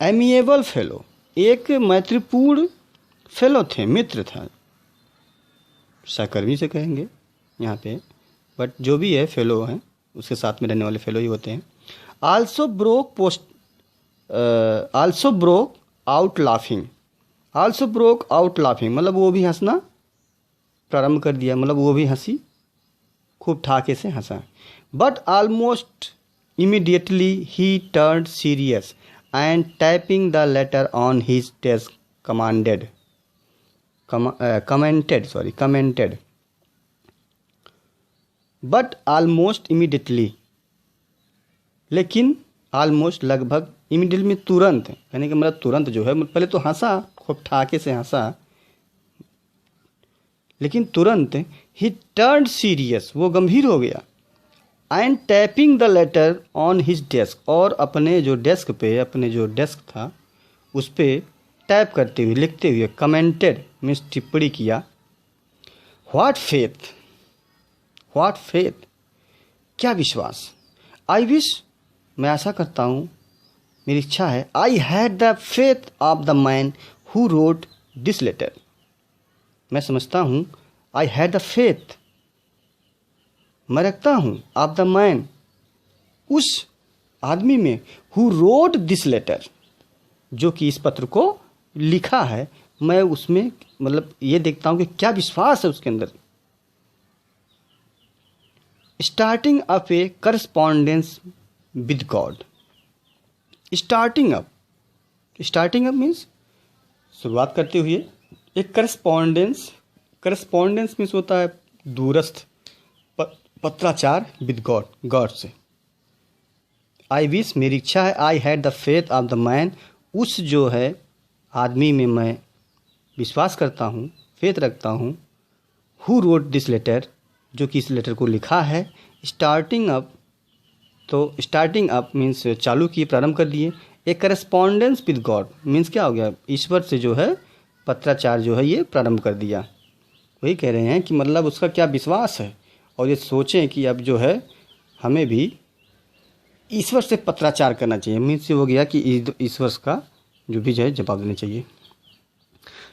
एमिएबल फेलो, एक मैत्रीपूर्ण फेलो थे, मित्र था, सहकर्मी से कहेंगे यहाँ पे, बट जो भी है फेलो हैं, उसके साथ में रहने वाले फेलो ही होते हैं। Also broke out laughing, also broke out laughing मतलब वो भी हंसना प्रारंभ कर दिया, मतलब वो भी हंसी, खूब ठाके से हंसा। But almost immediately he turned serious and typing the letter on his desk commented but almost immediately, लेकिन ऑलमोस्ट लगभग, इमीडिएटली में तुरंत, कहने का मतलब तुरंत जो है, पहले तो हंसा, खूब ठाके से हंसा, लेकिन तुरंत ही टर्न्ड सीरियस, वो गंभीर हो गया। And tapping the letter on his desk, और अपने जो डेस्क पे, अपने जो डेस्क था उस पे टैप करते हुए, लिखते हुए, कमेंटेड मीन्स टिप्पणी किया। व्हाट फेथ, व्हाट फेथ, क्या विश्वास। आई विश, मैं आशा करता हूँ, मेरी इच्छा है। I had the faith of the man who wrote this letter, मैं समझता हूँ, आई हैड द फेथ, मैं रखता हूँ, ऑफ द मैन, उस आदमी में, हु रोट दिस लेटर, जो कि इस पत्र को लिखा है, मैं उसमें मतलब ये देखता हूँ कि क्या विश्वास है उसके अंदर। Starting up A correspondence with God, starting up means शुरुआत करते हुए, एक करस्पॉन्डेंस, करस्पॉन्डेंस मीन्स होता है दूरस्थ पत्राचार विद गॉड, गॉड से। आई विश, मेरी इच्छा है। I had the faith of the man, उस जो है आदमी में मैं विश्वास करता हूँ, फेथ रखता हूँ। हु रोट दिस लेटर, जो कि इस लेटर को लिखा है। स्टार्टिंग अप, तो स्टार्टिंग अप मीन्स चालू किए, प्रारंभ कर दिए। एक करस्पॉन्डेंस विद गॉड मीन्स क्या हो गया, ईश्वर से जो है पत्राचार जो है ये प्रारंभ कर दिया। वही कह रहे हैं कि मतलब उसका क्या विश्वास है, और ये सोचें कि अब जो है हमें भी ईश्वर से पत्राचार करना चाहिए। मीन्स ये हो गया कि ईश्वर का जो भी है जवाब देना चाहिए।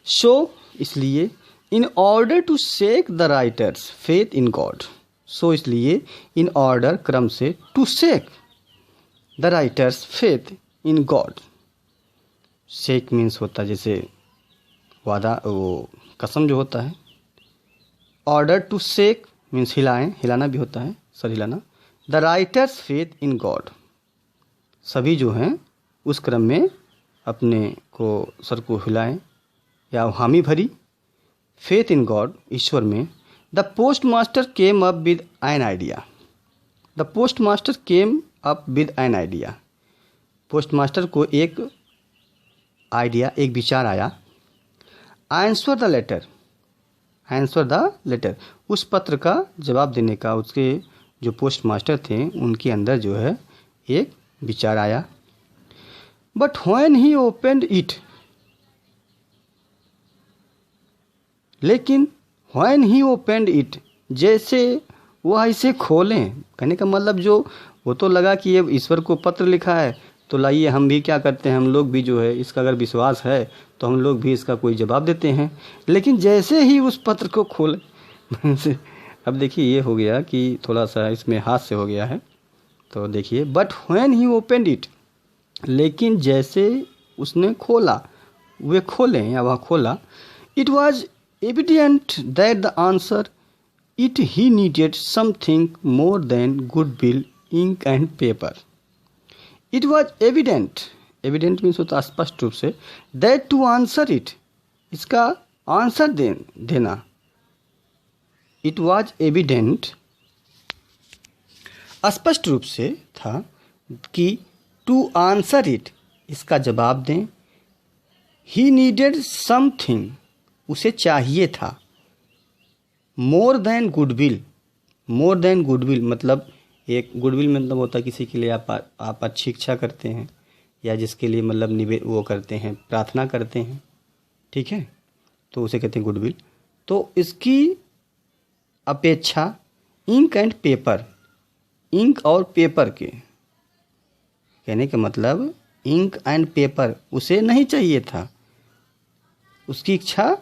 सो इसलिए, in order to shake the writer's faith in God, so इसलिए, इन ऑर्डर क्रम से, to shake the writer's faith in God, shake means होता है जैसे वादा, वो कसम जो होता है। ऑर्डर टू शेक मीन्स हिलाएं, हिलाना भी होता है, सर हिलाना। The writer's faith in God, सभी जो हैं उस क्रम में अपने को, सर को हिलाएं या हामी भरी। फेथ इन गॉड, ईश्वर में। The post master came up with an idea, the post master came up with an idea, post master को एक आइडिया, एक विचार आया। Answer the letter, answer the letter, उस पत्र का जवाब देने का उसके जो पोस्ट मास्टर थे उनके अंदर जो है एक विचार आया। But when he opened it, लेकिन व्हेन ही ओपनड इट, जैसे वह इसे खोलें, कहने का मतलब जो वो तो लगा कि ये ईश्वर को पत्र लिखा है, तो लाइए हम भी क्या करते हैं, हम लोग भी जो है इसका अगर विश्वास है तो हम लोग भी इसका कोई जवाब देते हैं। लेकिन जैसे ही उस पत्र को खोले अब देखिए ये हो गया कि थोड़ा सा इसमें हास्य हो गया है, तो देखिए। But when he opened it, लेकिन जैसे उसने खोला, वे खोले या वह खोला। It was evident that the answer it he needed something more than goodwill, ink and paper. It was evident, evident means होता स्पष्ट रूप से, दैट टू आंसर इट, इसका आंसर देना। इट वॉज एविडेंट, स्पष्ट रूप से था कि टू आंसर इट, इसका जवाब दें। ही नीडेड समथिंग, उसे चाहिए था। मोर देन गुडविल, मोर देन गुडविल मतलब एक गुडविल मतलब होता है किसी के लिए आप अच्छी इच्छा करते हैं या जिसके लिए मतलब वो करते हैं, प्रार्थना करते हैं, ठीक है, तो उसे कहते हैं गुडविल। तो इसकी अपेक्षा इंक एंड पेपर, इंक और पेपर के, कहने का मतलब इंक एंड पेपर उसे नहीं चाहिए था। उसकी इच्छा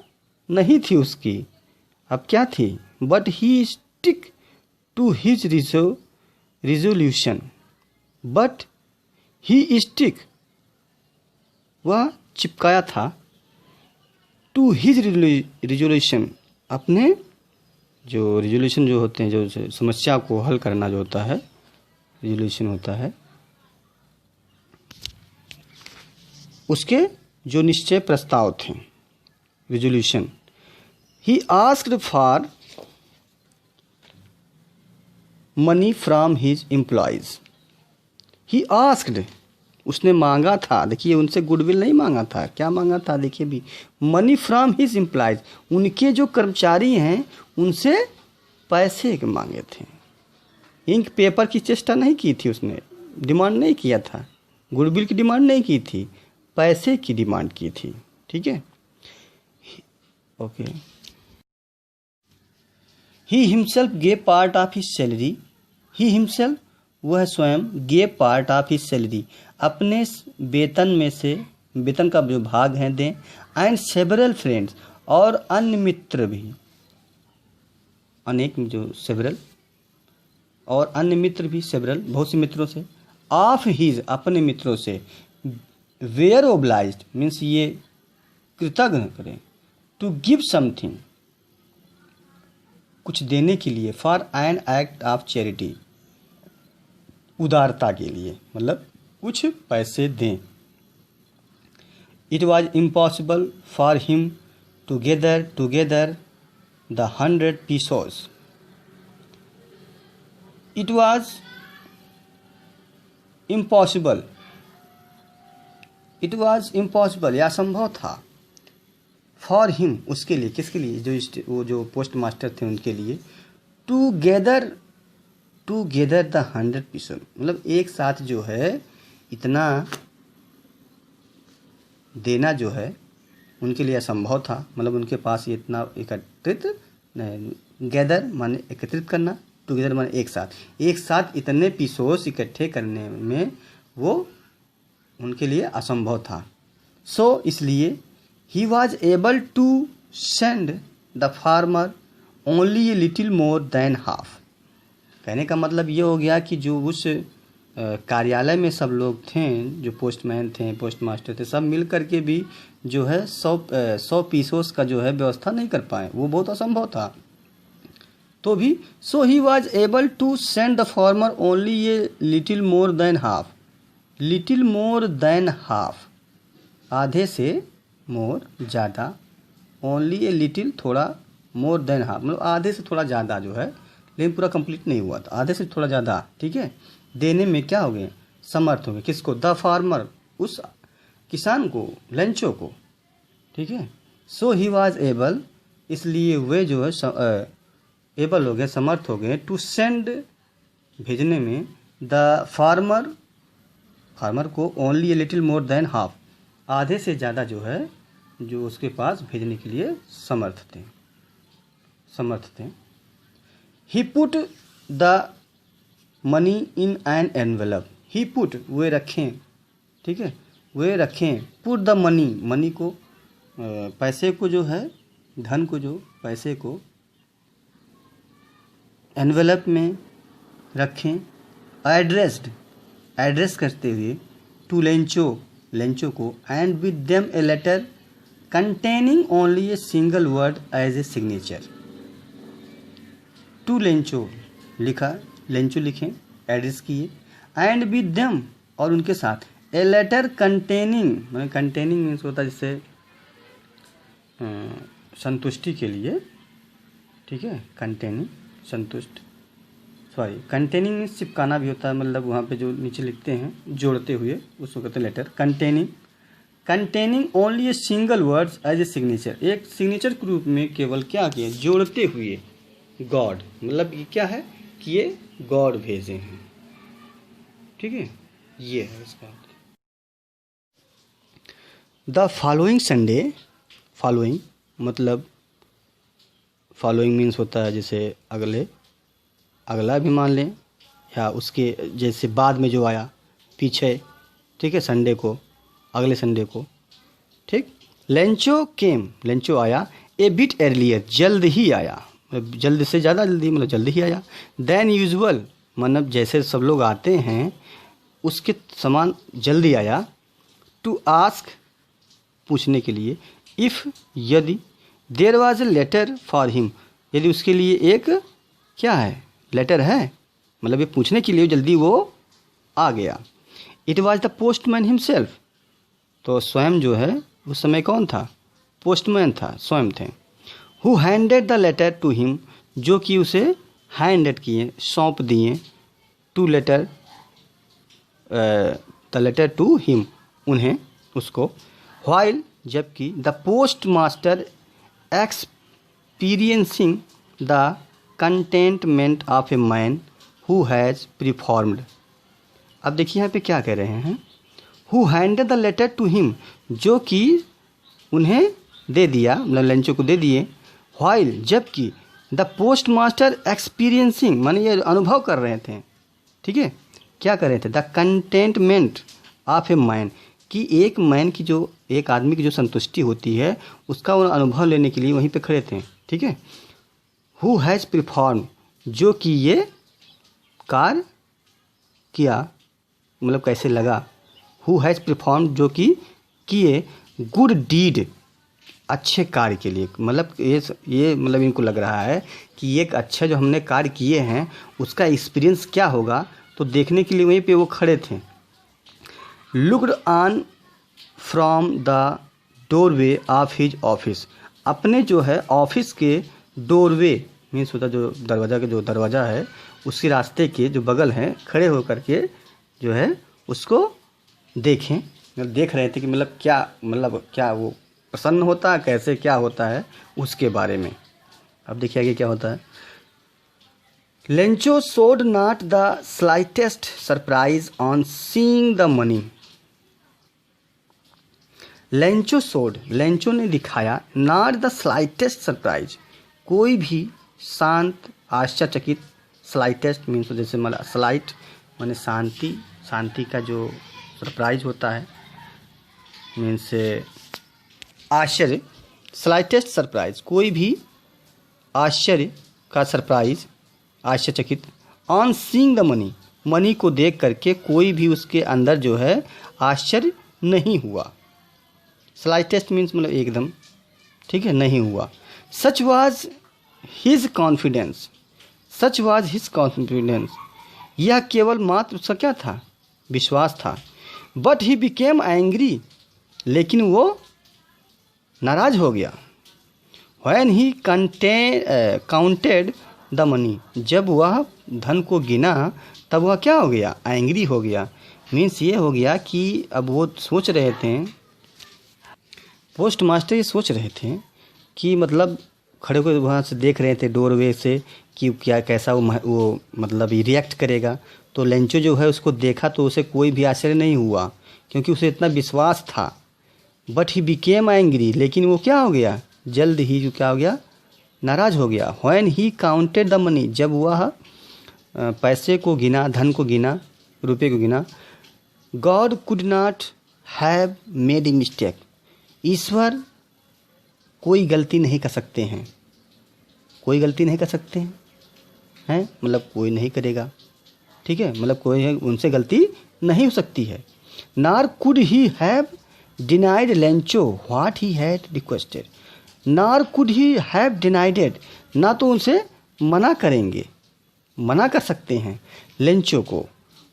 नहीं थी उसकी, अब क्या थी? But he stick to his resolution, but he stick, वह चिपकाया था, टू हिज रिजोल्यूशन, अपने जो रिजोल्यूशन जो होते हैं, जो समस्या को हल करना जो होता है, रिजोल्यूशन होता है, उसके जो निश्चय प्रस्ताव थे, resolution. He asked for money from his employees, he asked, उसने मांगा था, देखिए उनसे गुडविल नहीं मांगा था, क्या मांगा था देखिए भी, मनी फ्रॉम हिज एम्प्लॉयज, उनके जो कर्मचारी हैं उनसे पैसे के मांगे थे। इंक पेपर की चेष्टा नहीं की थी, उसने डिमांड नहीं किया था, गुडविल की डिमांड नहीं की थी, पैसे की डिमांड की थी। ठीक है, okay. He himself gave part of his salary, he himself, वह स्वयं, gave part of his salary, अपने वेतन में से, वेतन का जो भाग है दें, एंड सेवरल फ्रेंड्स, और अन्य मित्र भी, अनेक जो सेवरल, और अन्य मित्र भी, सेवरल बहुत से मित्रों से, ऑफ हिज, अपने मित्रों से, वेयर ओब्लाइज्ड मीन्स ये कृतज्ञ करें, टू गिव समथिंग, कुछ देने के लिए, for an act of charity, उदारता के लिए, मतलब कुछ पैसे दें। It was impossible for him to gather the 100 pesos, it was impossible, it was impossible, यह असंभव था, फॉर हिम, उसके लिए, किसके लिए, वो जो पोस्ट मास्टर थे उनके लिए, टू गेदर द 100 pesos, मतलब एक साथ जो है इतना देना जो है उनके लिए असंभव था, मतलब उनके पास ये इतना एकत्रित, गैदर माने एकत्रित करना, टुगेदर माने एक साथ इतने पीसोस इकट्ठे करने में वो उनके लिए असंभव था। सो इसलिए he was able to send the farmer only a little more than half, कहने का मतलब ये हो गया कि जो उस कार्यालय में सब लोग थे, जो पोस्टमैन थे, पोस्ट मास्टर थे, सब मिल करके भी जो है 100 पीसोस का जो है व्यवस्था नहीं कर पाए, वो बहुत असंभव था। तो भी so he was able to send the farmer only a little more than half, little more than half, आधे से मोर ज़्यादा, ओनली ए लिटिल थोड़ा, मोर देन हाफ मतलब आधे से थोड़ा ज़्यादा जो है, लेकिन पूरा कंप्लीट नहीं हुआ था, आधे से थोड़ा ज़्यादा, ठीक है, देने में क्या हो गए, समर्थ हो गए। किसको? द फार्मर, उस किसान को, लेंचो को, ठीक है। सो ही वाज एबल, इसलिए वे जो है एबल हो गए, समर्थ हो गए, टू सेंड, भेजने में, द फार्मर को only a little more than half, आधे से ज़्यादा जो है, जो उसके पास भेजने के लिए समर्थ थे। He put the money in an envelope, he put, वे रखें, ठीक है, वे रखें, पुट द मनी को, पैसे को जो है, धन को, जो पैसे को एनवेलप में रखें, एड्रेस करते हुए, टू लेंचो को, and with them a letter containing only a single word as a signature, to Lencho लिखा, लेंचो लिखें, एड्रेस किए, एंड विद देम, और उनके साथ, ए लेटर कंटेनिंग, मतलब कंटेनिंग मीन्स होता है जिससे संतुष्टि के लिए, ठीक है, कंटेनिंग संतुष्ट, सॉरी कंटेनिंग मीन्स चिपकाना भी होता है, मतलब वहाँ पे जो नीचे लिखते हैं जोड़ते हुए, उसको कहते हैं letter. Containing only a single words as a signature, एक सिग्नेचर के रूप में केवल क्या किया, जोड़ते हुए, गॉड, मतलब ये क्या है कि ये गॉड भेजे हैं, ठीक है, ये है इसका। द फॉलोइंग संडे, फॉलोइंग मतलब फॉलोइंग मीन्स होता है जैसे अगला भी मान लें, या उसके जैसे बाद में जो आया, पीछे, ठीक है, संडे को, अगले संडे को, ठीक। लेंचो केम, लेंचो आया, ए बिट एर्लियर, जल्द ही आया, जल्द से ज़्यादा जल्दी, मतलब जल्द ही आया। देन यूजुअल, मतलब जैसे सब लोग आते हैं उसके समान जल्दी आया। टू आस्क, पूछने के लिए। इफ़, यदि। There was a letter for him, यदि उसके लिए एक क्या है, लेटर है, मतलब ये पूछने के लिए जल्दी वो आ गया। It was the postman himself, तो स्वयं जो है उस समय कौन था, पोस्टमैन था, स्वयं थे। Who handed the letter to him, जो कि उसे हैंडेड किए, सौंप दिए, to letter, the letter to him, उन्हें, उसको। व्हाइल, जबकि। The post master experiencing the contentment of a man who has performed. अब देखिए यहाँ पे क्या कह रहे हैं, who handed the letter to him, जो कि उन्हें दे दिया, मतलब लेंचो को दे दिए। व्हाइल, जबकि। द पोस्ट मास्टर एक्सपीरियंसिंग, माने ये अनुभव कर रहे थे, ठीक है, क्या कर रहे थे, the contentment of a man, कि एक मैन की जो, एक आदमी की जो संतुष्टि होती है उसका वो अनुभव लेने के लिए वहीं पे खड़े थे, ठीक है। हु हैज़ परफॉर्म, जो कि ये कार्य किया, मतलब कैसे लगा, हु हैज़ परफॉर्म, जो कि किए, गुड डीड, अच्छे कार्य के लिए, मतलब ये मतलब इनको लग रहा है कि एक अच्छा जो हमने कार्य किए हैं उसका एक्सपीरियंस क्या होगा, तो देखने के लिए वहीं पे वो खड़े थे। Looked on from the doorway of his office, अपने जो है ऑफिस के डोरवे, मीन्स होता जो दरवाज़ा के, जो दरवाज़ा है उसके रास्ते के जो बगल हैं, खड़े होकर के जो है उसको देखें, मतलब देख रहे थे कि मतलब क्या वो प्रसन्न होता है, कैसे क्या होता है उसके बारे में। अब देखिए आगे क्या होता है। Lencho showed not the slightest surprise on seeing the money. Lencho showed, Lencho ने दिखाया, नॉट द स्लाइटेस्ट सरप्राइज, कोई भी शांत, आश्चर्यचकित, स्लाइटेस्ट मीन्स जैसे मतलब स्लाइट माने शांति, शांति का जो सरप्राइज होता है मीन्स आश्चर्य, स्लाइटेस्ट सरप्राइज, कोई भी आश्चर्य का सरप्राइज, आश्चर्यचकित। On seeing the money, money को देख करके कोई भी उसके अंदर जो है आश्चर्य नहीं हुआ। स्लाइटेस्ट मीन्स मतलब एकदम, ठीक है, नहीं हुआ। Such was his confidence, such was his confidence, यह केवल मात्र उसका क्या था, विश्वास था। बट ही बिकेम एंग्री, लेकिन वो नाराज हो गया। When he counted the money, जब वह धन को गिना तब वह क्या हो गया, एंग्री हो गया। मीन्स ये हो गया कि अब वो सोच रहे थे, पोस्ट मास्टर ये सोच रहे थे कि मतलब खड़े होकर वहाँ से देख रहे थे डोरवे से कि क्या कैसा वो मतलब रिएक्ट करेगा। तो लेंचो जो है उसको देखा तो उसे कोई भी आश्चर्य नहीं हुआ क्योंकि उसे इतना विश्वास था। बट ही बिकेम एंग्री, लेकिन वो क्या हो गया, जल्द ही जो क्या हो गया, नाराज हो गया। When he counted the money, जब वह पैसे को गिना, धन को गिना, रुपये को गिना। God could not have made a mistake, ईश्वर कोई गलती नहीं कर सकते हैं, कोई गलती नहीं कर सकते हैं, मतलब कोई नहीं करेगा, ठीक है, मतलब कोई उनसे गलती नहीं हो सकती है। नार could he have denied Lencho what he had requested, नार कुड ही हैव डिनाइडेड, ना तो उनसे मना करेंगे, मना कर सकते हैं लेंचो को,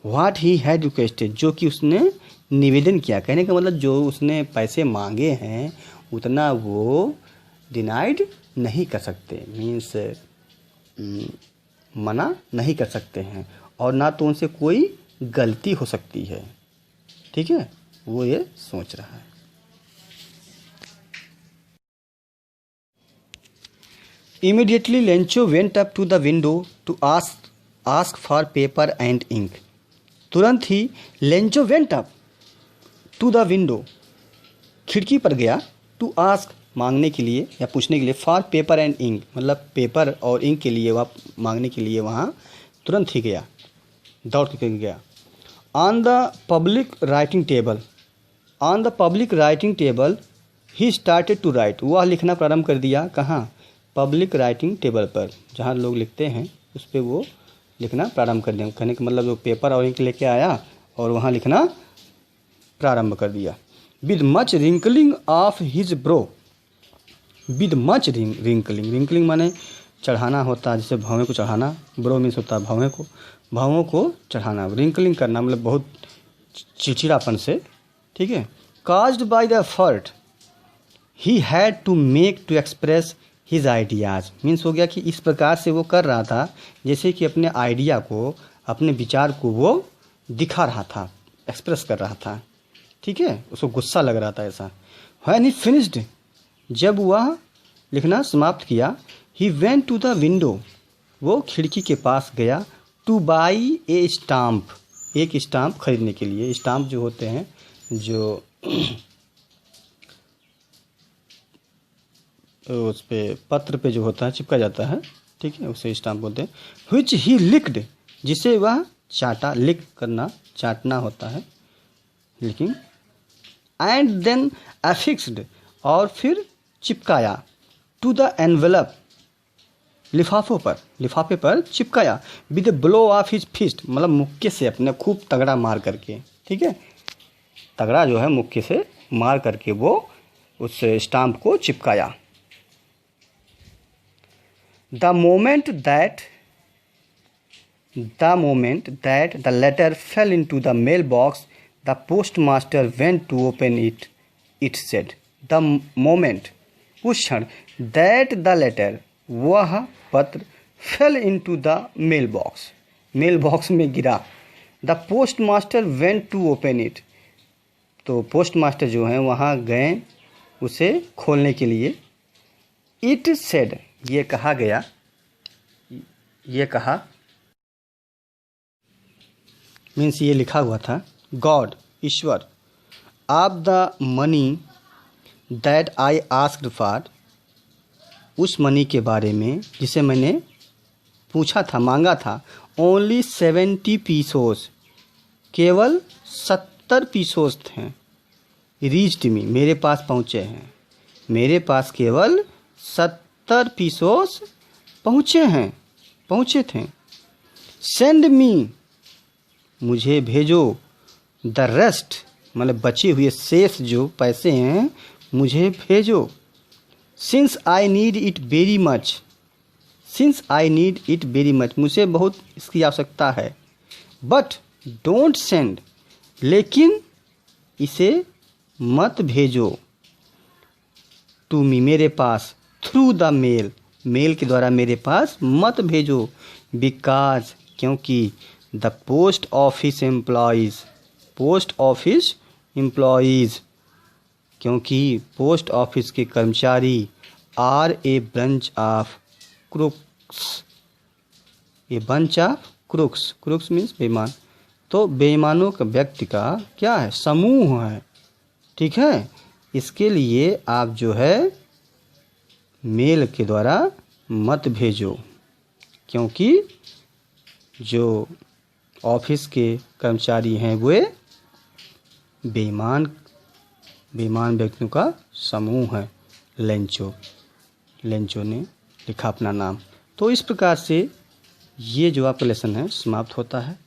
व्हाट ही हैड रिक्वेस्टेड, जो कि उसने निवेदन किया। कहने का मतलब जो उसने पैसे मांगे हैं उतना वो डिनाइड नहीं कर सकते, मीन्स मना नहीं कर सकते हैं, और ना तो उनसे कोई गलती हो सकती है, ठीक है, वो ये सोच रहा है। Immediately Lencho went up to the window to ask for paper and ink. तुरंत ही Lencho went up to the window, खिड़की पर गया, टू आस्क मांगने के लिए या पूछने के लिए, फॉर पेपर एंड इंक मतलब पेपर और इंक के लिए वह मांगने के लिए वहाँ तुरंत ही गया, दौड़ के गया। On the public writing table, on the public writing table he started to write, वह लिखना प्रारंभ कर दिया। कहाँ? पब्लिक राइटिंग टेबल पर, जहाँ लोग लिखते हैं उस पर वो लिखना प्रारंभ कर दिया। कहने का मतलब वो पेपर और इंक लेके आया और वहाँ लिखना प्रारंभ कर दिया। With much wrinkling of his bro, with much wrinkling, wrinkling माने चढ़ाना होता है, जैसे भौवें को चढ़ाना, ब्रो मीन्स होता है भौवें को चढ़ाना, रिंकलिंग करना मतलब बहुत चिड़चिड़ापन से, ठीक है। Caused by the effort he had to make to express his ideas, means हो गया कि इस प्रकार से वो कर रहा था जैसे कि अपने आइडिया को, अपने विचार को वो दिखा रहा था, एक्सप्रेस कर रहा था, ठीक है। उसको गुस्सा लग रहा था ऐसा। व्हेन ही फिनिश्ड, जब वह लिखना समाप्त किया, he went to the window, वो खिड़की के पास गया, टू बाई ए स्टाम्प, एक स्टाम्प खरीदने के लिए। स्टाम्प जो होते हैं, जो उस पे पत्र पे जो होता है चिपका जाता है, ठीक है, उसे स्टाम्प बोलते हैं। व्हिच ही लिक्ड, जिसे वह चाटा, लिक करना चाटना होता है, लिकिंग। एंड देन अफिक्स्ड, और फिर चिपकाया, टू द एनवेलप, लिफाफे पर चिपकाया, with the blow of his fist, मतलब मुक्के से अपने खूब तगड़ा मार करके, ठीक है, तगड़ा जो है मुक्के से मार करके वो उस स्टाम्प को चिपकाया। The moment that the letter fell into the mail box, the postmaster went to open it, it said, the moment, उस क्षण, दैट द लेटर, वह पत्र, fell into the mail box में गिरा, the postmaster went to open it, तो postmaster जो हैं वहाँ गए उसे खोलने के लिए। इट सेड, ये कहा गया, ये कहा मीन्स ये लिखा हुआ था, God, Ishwar, of the money that I asked for, उस मनी के बारे में जिसे मैंने पूछा था, मांगा था, ओनली 70 पीसोस, केवल 70 पीसोस थे, रीच्ड मी, मेरे पास पहुँचे हैं, मेरे पास केवल 70 पीसोस पहुँचे थे। सेंड मी, मुझे भेजो, द रेस्ट, मतलब बचे हुए शेष जो पैसे हैं मुझे भेजो। Since I need it very much, मुझे बहुत इसकी आवश्यकता है। बट डोंट सेंड, लेकिन इसे मत भेजो, टू मी, मेरे पास, थ्रू द मेल के द्वारा मेरे पास मत भेजो। बिकॉज, क्योंकि, द पोस्ट ऑफिस एम्प्लॉयज़, क्योंकि पोस्ट ऑफिस के कर्मचारी, are a bunch of crooks, ये बंच ऑफ क्रूक्स मीन्स बेईमान, तो बेईमानों का व्यक्ति का क्या है, समूह है, ठीक है। इसके लिए आप जो है मेल के द्वारा मत भेजो, क्योंकि जो ऑफिस के कर्मचारी हैं वे बेईमान व्यक्तियों का समूह है। लेंचो ने लिखा अपना नाम। तो इस प्रकार से ये जो आपका लेसन है समाप्त होता है।